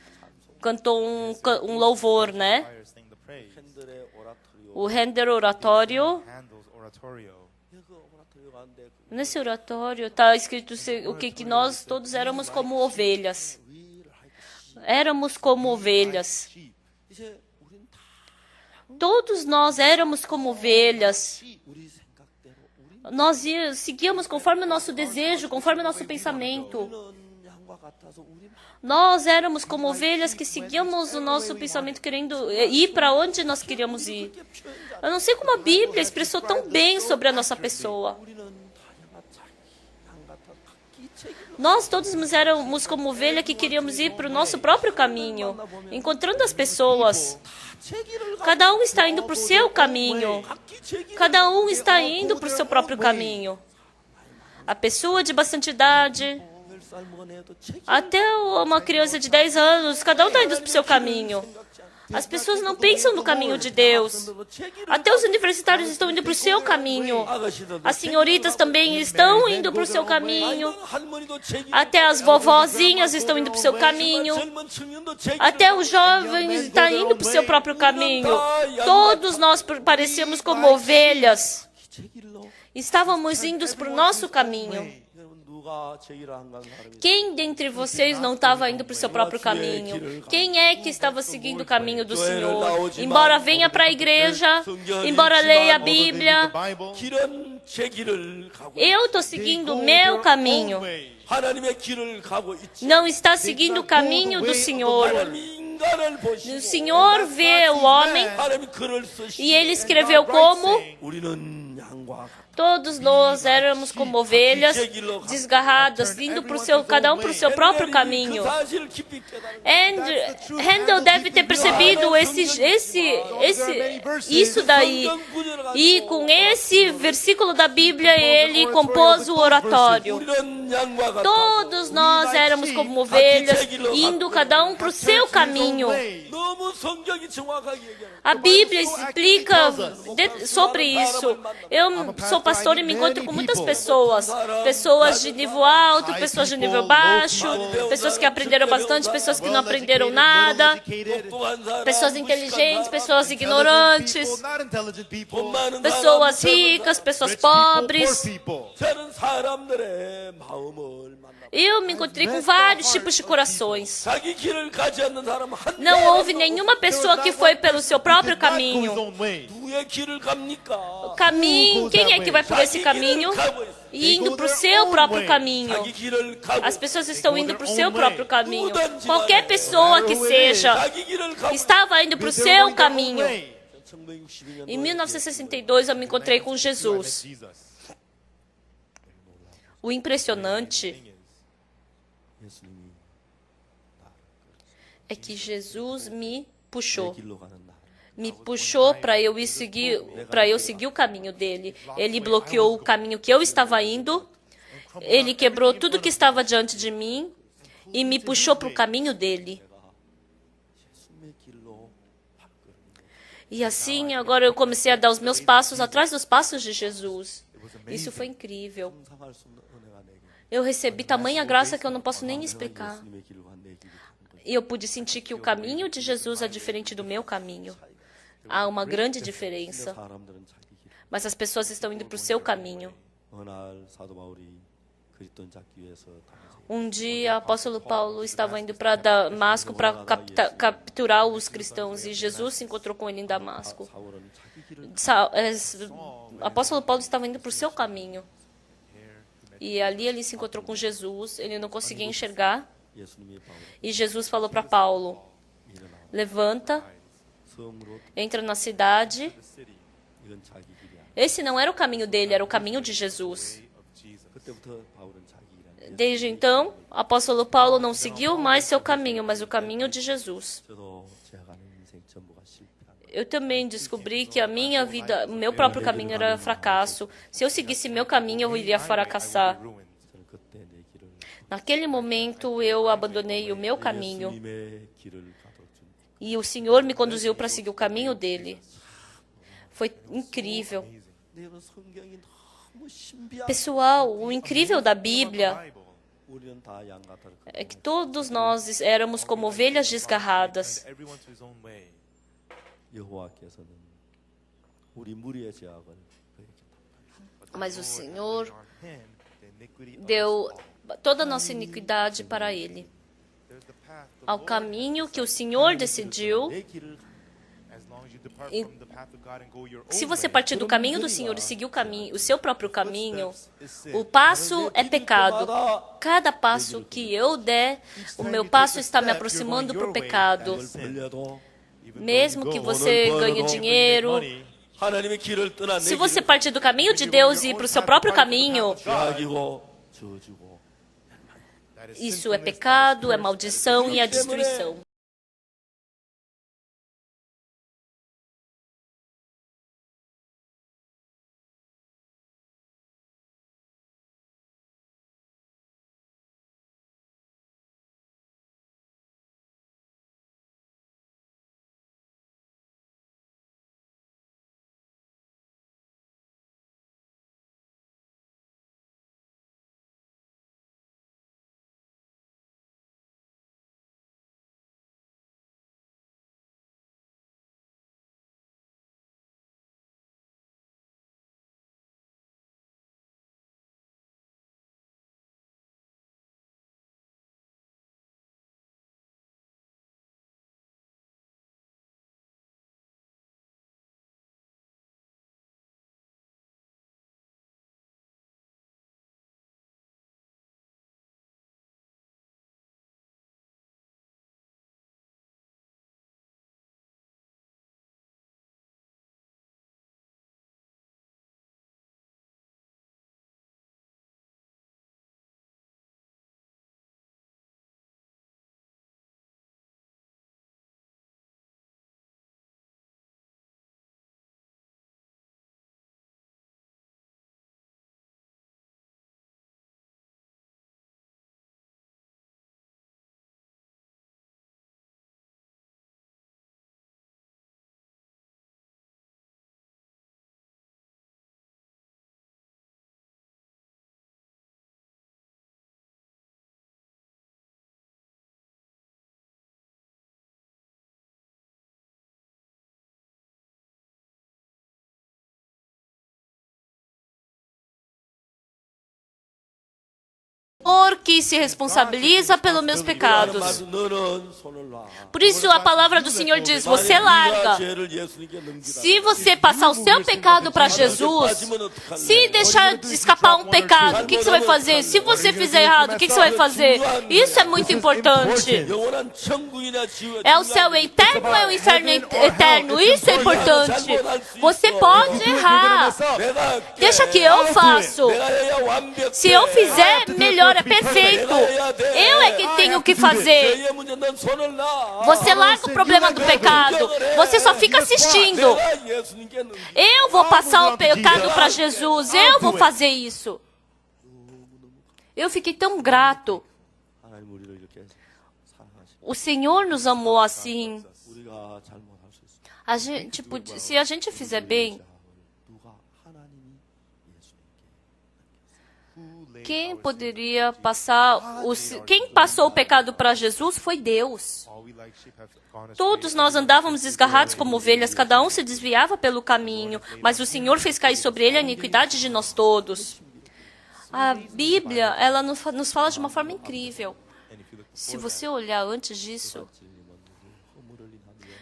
cantou um louvor, né? Choir sang the praise. 팬들의 오라토리오. O Render Oratório. Handel's oratorio. 그 오라토리오가 안 돼. Nesse oratório está escrito o que nós todos éramos como ovelhas. Éramos como ovelhas. 이제 우린 다 Todos nós éramos como ovelhas. 우리 생각대로 Nós seguíamos conforme o nosso desejo, conforme o nosso pensamento. 우리는 양과 같아서 우리 Nós éramos como ovelhas que seguíamos o nosso pensamento querendo ir para onde nós queríamos ir. Eu não sei como a Bíblia expressou tão bem sobre a nossa pessoa. 우리는 다 양과 양 같아 각기 책임을 Nós todos éramos como ovelha que queríamos ir para o nosso próprio caminho, encontrando as pessoas. 책임을 Cada um está indo para o seu caminho. 각기 책임을 Cada um está indo para o seu próprio caminho. A pessoa de bastante idade, 10살 먹어내도 책임 até uma criança de 10 anos, cada um está indo para o seu caminho. As pessoas não pensam no caminho de Deus. Até os universitários estão indo para o seu caminho. As senhoritas também estão indo para o seu caminho. Até as vovozinhas estão indo para o seu caminho. Até os jovens estão indo para o seu próprio caminho. Todos nós parecemos como ovelhas. Estávamos indo para o nosso caminho. Quem dentre vocês não estava indo para o seu próprio caminho? Quem é que estava seguindo o caminho do Senhor? Embora venha para a igreja, embora leia a Bíblia, Bible. eu estou seguindo o meu caminho. 하나님의 길을 가고 있지. Não está seguindo o caminho do Senhor. 하나님이 인간을 O 보시고 Senhor vê o homem 하나님이 글을 쓰시고 e ele escreveu como 우리는 양과 같아. todos nós éramos como ovelhas desgarradas, indo pro seu, cada um para o seu próprio caminho. 그 사실을 깊이 깨달은 Handel deve ter percebido isso daí. E com esse versículo da Bíblia, ele compôs o oratório. 우리는 양과 같아. Todos nós éramos como ovelhas, indo cada um para o seu caminho. 너무 성경이 정확하게 얘기하는. A Bíblia explica sobre isso. Eu sou pastor e me encontro com muitas pessoas. Pessoas de nível alto, pessoas de nível baixo, pessoas que aprenderam bastante, pessoas que não aprenderam nada, pessoas inteligentes, pessoas ignorantes, pessoas ricas, pessoas pobres. 저는 사람들의 마음을 만나. Eu me encontrei com vários tipos de corações. 자기 길을 가지 않는 사람 한 Não houve nenhuma pessoa que foi pelo seu próprio caminho. 누구의 길을 갑니까? Caminho, quem é que vai por esse caminho? Indo para o seu próprio caminho. 자기 길을 가고 As pessoas estão indo para o seu próprio caminho. Qualquer pessoa que seja, 자기 길을 가고 estava indo para o seu caminho. 1962년 Em 1962, eu me encontrei com Jesus. O impressionante 예수님이 é que Jesus me puxou. 길로 가는 날. Me puxou para eu seguir o caminho dele. Ele bloqueou o caminho que eu estava indo. Ele quebrou tudo que estava diante de mim e me puxou para o caminho dele. 예수님의 길로 발걸음을 E assim, agora eu comecei a dar os meus passos atrás dos passos de Jesus. Isso foi incrível. 상상할 수 없는 은혜가 내게. Eu recebi tamanha graça que eu não posso nem explicar. 예수님의 길과 내 길이 E eu pude sentir que o caminho de Jesus é diferente do meu caminho. Há uma grande diferença. 사람들은 자기 길. Mas as pessoas estão indo para o seu caminho. 어느 날 사도 바울이 그리스도인 잡기 위해서 다메섹에 Um dia, o apóstolo Paulo estava indo para Damasco para capturar os cristãos e Jesus se encontrou com ele em Damasco. 사울은 자기 길을 O apóstolo Paulo estava indo para o seu caminho. E ali ele se encontrou com Jesus, ele não conseguia enxergar. 예수님이 바울 E Jesus falou para Paulo, 일어나 levanta, 성으로 entra na cidade. 이건 자기 길이 아니야. Esse não era o caminho dele, era o caminho de Jesus. 그때부터 바울은 자기 길 아니야. Desde então, o apóstolo Paulo não seguiu mais seu caminho, mas o caminho de Jesus. 저도 제가 가는 인생 전부가 실패한 거예요. Eu também descobri que a minha vida, o meu próprio caminho era fracasso. Se eu seguisse meu caminho, eu iria fracassar. 저는 그때 내 길을 Naquele momento, eu abandonei o meu caminho. 예수님의 길을 가도록 준 E o Senhor me conduziu para seguir o caminho dele. Foi incrível. 여러분 성경이 너무 신비한. Pessoal, o incrível da Bíblia 우리는 다 양 같아. é que todos nós éramos como ovelhas desgarradas. Everyone to his own way. 여호와께서는 우리 무리의 죄악을 그에게 Mas o Senhor On him, the iniquity of deu us all. toda a nossa iniquidade para ele. There's the path the Ao Lord caminho que o Senhor decidiu. 내 길을 as long as you depart E- from the path of God and go your own Se você way. partir do caminho do Senhor e seguir o caminho, o seu próprio caminho, o passo é pecado. Cada passo que eu der, o meu passo está me aproximando para o pecado. 벌려도 Mesmo que você ganhe dinheiro, 하나님의 길을 떠나 내 se você 길을 partir do caminho de Deus e ir para o seu próprio caminho, 죄악이고 저주고 That is isso é sinfulness, pecado, é maldição e é destruição. O Senhor que se responsabiliza pelos meus pecados. 말씀 너는 손을 놔. Por isso a palavra do Senhor diz, você larga. 죄를 예수님께 넘기라. Se você passar o seu pecado para Jesus, se deixar de escapar um pecado, o que você vai fazer? Se você fizer errado, o que você vai fazer? Isso é muito importante. 영원한 천국이나 지옥. É o céu eterno ou é o inferno eterno? Isso é importante. Você pode errar. Deixa que eu faço. Se eu fizer, melhor, é perfeito. Eu é que tenho que fazer. Você larga o problema do pecado. Você só fica assistindo. Eu vou passar o pecado para Jesus. Eu vou fazer isso. Eu fiquei tão grato. 하나님 우리를 이렇게 사랑하시고 O Senhor nos amou assim. 우리가 잘못할 수 있어. A gente, se a gente fizer bem, 누가 하나님이 예수님께 quem poderia passar quem passou o pecado para Jesus foi Deus. All we like sheep have gone astray. Todos nós andávamos desgarrados como ovelhas, cada um se desviava pelo caminho, mas o Senhor fez cair sobre ele a iniquidade de nós todos. A Bíblia, ela nos fala de uma forma incrível. Se você olhar antes disso,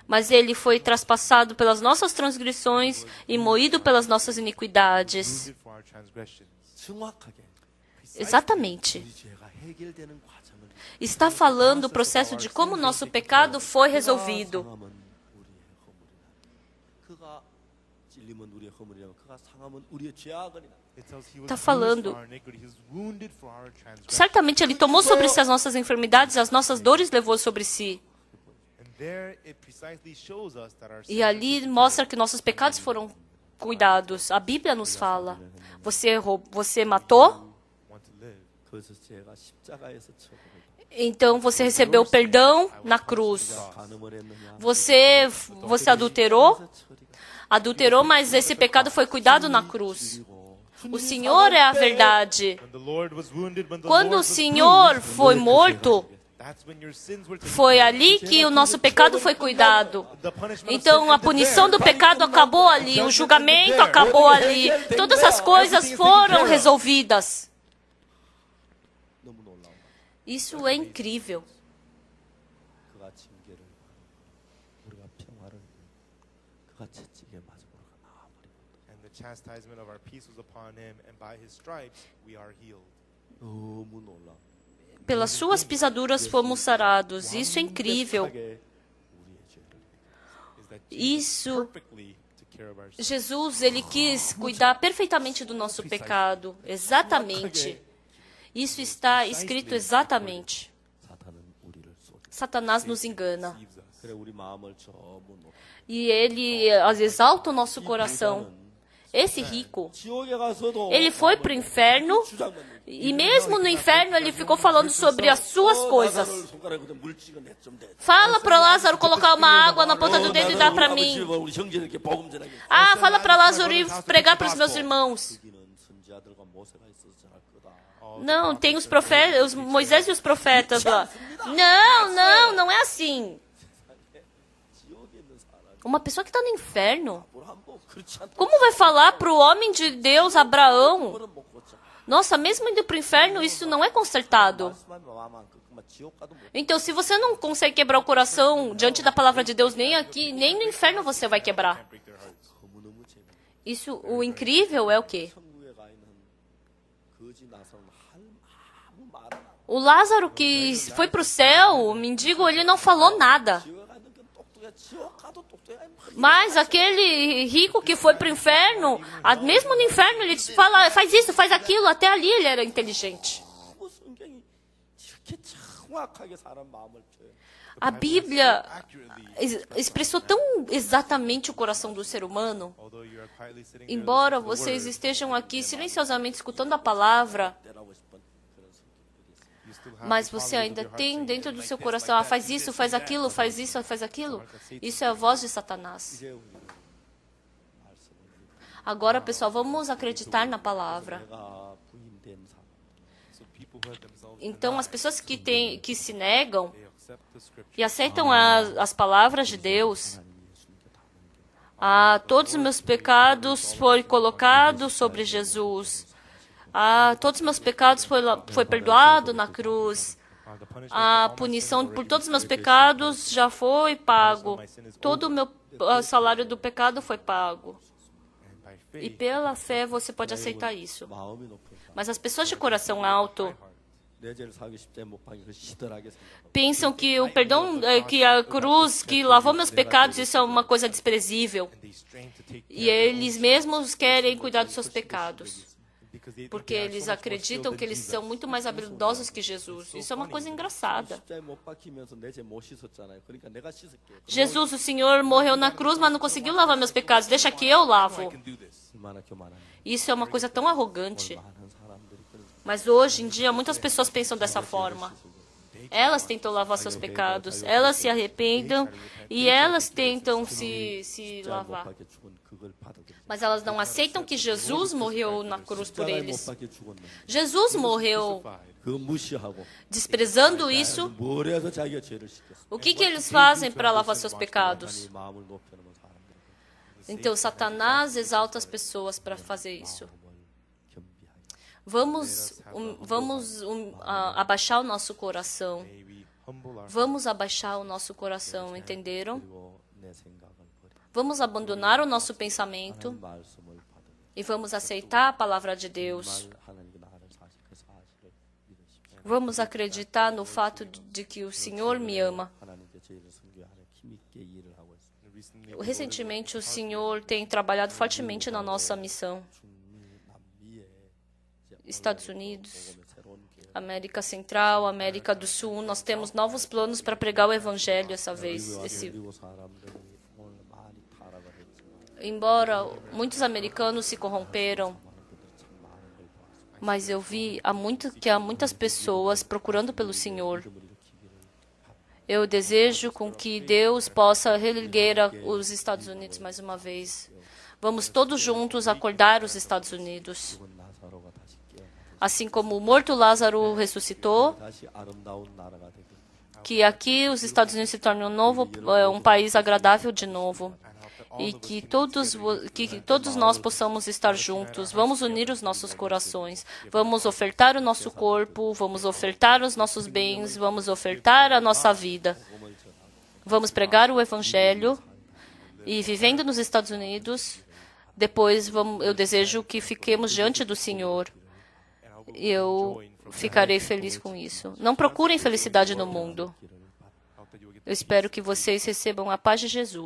mas ele foi traspassado pelas nossas transgressões e moído pelas nossas iniquidades. Wounded for our transgressions. 정확하게 Exatamente. 이 죄가 해결되는 과정을 Está falando o processo de como o nosso pecado foi resolvido. 상함은 우리의 허물이라. 그가 찔림은 우리의 허물이라. 그가 상함은 우리의 죄악이라. It tells he was Tá bruised falando. for our iniquity, he was wounded for our transgressions. Certamente ele tomou sobre si as nossas enfermidades, as nossas dores levou sobre si. And there it precisely shows us that our E ali mostra que nossos pecados foram cuidados. A Bíblia nos fala. Você matou? want to live. 그래서 죄가 십자가에서 처벌을 Então você recebeu perdão na cruz. 간음을 했느냐? Você adulterou? Adulterou, mas esse pecado foi cuidado na cruz. O Senhor é a verdade. When the Lord was wounded, when the Quando Lord o was Senhor bruised, foi morto, that's when your sins were taken foi care ali que o nosso pecado foi cuidado. Então a punição do pecado acabou ali, o julgamento acabou ali, todas as coisas foram resolvidas. 너무 놀라운 거야. Isso é incrível. 그가 징계를 우리가 평화를 그가 채찍에 맞음으로 나아버리고 and the chastisement of our peace was upon him, and by his stripes we are healed. 너무 놀라. Pelas suas pisaduras fomos sarados. Isso é incrível. 우리의 죄를 Is that Isso, perfectly took care of our sins. Jesus, ele quis cuidar perfeitamente do nosso pecado. Exatamente. Isso está escrito exatamente. 사탄은 우리를 속여. Satanás nos engana. Deceives us. 그래 우리 마음을 전부 높여. E ele exalta o nosso coração. Esse rico, 지옥에 가서도 ele foi para o inferno 주장만 e mesmo no inferno ele ficou falando sobre as suas coisas. 손가락으로 물 찍어내 좀 돼. Fala para Lázaro colocar uma água na ponta do dedo e dar para mim. 우리 형제들께 복음 전하게. Ah, fala para Lázaro ir pregar para os meus irmãos. 여기는 선지자들과 모세가 있었잖아. 그다. Não, tem os profetas, Moisés e os profetas lá. Não é assim. 지옥에 있는 사람 Uma pessoa que está no inferno, 뭘 한번 그렇지 않다. como vai falar para o homem de Deus, Abraão? 그거는 못 고쳐. Nossa, mesmo indo para o inferno, isso não é consertado. 말씀하면 마음 그만 지옥 가도 못. Então, se você não consegue quebrar o coração diante da palavra de Deus, nem aqui, nem no inferno você vai quebrar. Break their hearts. 너무너무 재밌어. Isso, o incrível é o quê? 천국에 가 있는 거지 나서는 아무 말 안 하고. O Lázaro que foi para o céu, o mendigo, ele não falou nada. 지옥에 가 있는 건 똑똑해. 지옥 가도 똑똑해. Mas aquele rico que foi para o inferno, mesmo no inferno, ele fala, faz isso, faz aquilo, até ali ele era inteligente. 너무 성경이 이렇게 정확하게 사람 마음을 표현. A Bíblia Accurately, expressou tão exatamente o coração do ser humano. although you are quietly sitting there Embora listening to the vocês word, estejam aqui silenciosamente escutando a palavra, 때라고 싶은 그런 성격들이 있어요. you still have mas to você follow ainda with your heart tem saying, dentro do like seu this, coração, like that, faz do isso, this, faz do that. aquilo, faz isso, faz aquilo. Isso é a voz de Satanás. 이제 우리는 말씀을 Agora, pessoal, vamos acreditar na palavra. 내가 부인된 사람. So people who have themselves Então, as pessoas que se negam they accept the scripture. e aceitam as palavras de Deus, todos os meus pecados foram colocados sobre Jesus. Todos os meus pecados foi perdoado na cruz. The punishment A for all my sins punição already por todos os meus paid. pecados já foi pago. Todo o meu salário do pecado foi pago. And by E faith, pela fé você pode aceitar isso. 마음이 높은 사람. Mas as pessoas de coração alto 내 죄를 사기 십자에 못 박이 그 시들하게 생각하고. pensam que o perdão, que a cruz que lavou meus pecados, isso é uma coisa desprezível. and they strain to take E care of eles mesmos querem cuidar dos seus pecados. because they think Porque they are eles so much more acreditam skilled que than eles Jesus. são muito mais habilidosos que Jesus. Isso é uma coisa engraçada. 십자에 못 박히면서 내 죄 못 씻었잖아요. 그러니까 내가 씻을게. Jesus, o Senhor, morreu na cruz, mas não conseguiu lavar meus pecados. Deixa que eu I lavo. can do this. 얼마나 교만한. Isso é uma coisa tão arrogante. 많은 사람들이 그런. Mas hoje em dia, muitas pessoas pensam dessa forma. Elas tentam lavar seus pecados, elas se arrependam e elas tentam se 십자에 못 lavar. 박혀 죽은 그걸 받아들여. Mas elas não aceitam que Jesus morreu na cruz por 십자가에 못 eles. 박혀 죽었는데 Jesus morreu 그거 무시하고 desprezando isso. 뭘 해서 자기가 죄를 씻겠어. O que eles fazem para lavar seus pecados? 하나님 마음을 높여놓은 사람들에게 Então, Satanás exalta as pessoas para fazer isso. 마음을 겸비하여 Vamos abaixar o nosso coração. May we humble our Vamos abaixar o nosso coração, entenderam? 그리고 내 생각을 버려. Vamos abandonar o nosso pensamento 하나님 말씀을 받아들여. e vamos aceitar a palavra de Deus. 정말 하나님이 나를 사실 그 사실을 믿으십시오. Vamos acreditar no fato de que o Senhor me ama. 하나님께 저희를 선교하는 힘있게 일을 하고 있습니다. recently Recentemente, o Senhor tem trabalhado fortemente na nossa missão. 중미, 남미에 이제 Estados Unidos, 복음의 새로운 기회. América Central, América do Sul, nós temos novos planos para pregar o Evangelho essa vez. 미국 사람들이 오늘 많이 타락을 했지만 Embora muitos americanos se corromperam, 그들이 참 많은 걸 도와서 Mas eu vi que há muitas pessoas procurando pelo Senhor. Eu desejo com que Deus possa reerguer os Estados Unidos mais uma vez. Vamos todos juntos acordar os Estados Unidos. 죽은 나사로가 다시 깨어나서 Assim como o morto Lázaro ressuscitou, 다시 아름다운 나라가 되길. que aqui os Estados Unidos se tornem um país agradável de novo. E que todos nós possamos estar juntos. Vamos unir os nossos corações. Vamos ofertar o nosso corpo, vamos ofertar os nossos bens, vamos ofertar a nossa vida. Vamos pregar o Evangelho e, vivendo nos Estados Unidos, depois eu desejo que fiquemos diante do Senhor. Eu ficarei feliz com isso. Não procurem felicidade no mundo. Eu espero que vocês recebam a paz de Jesus.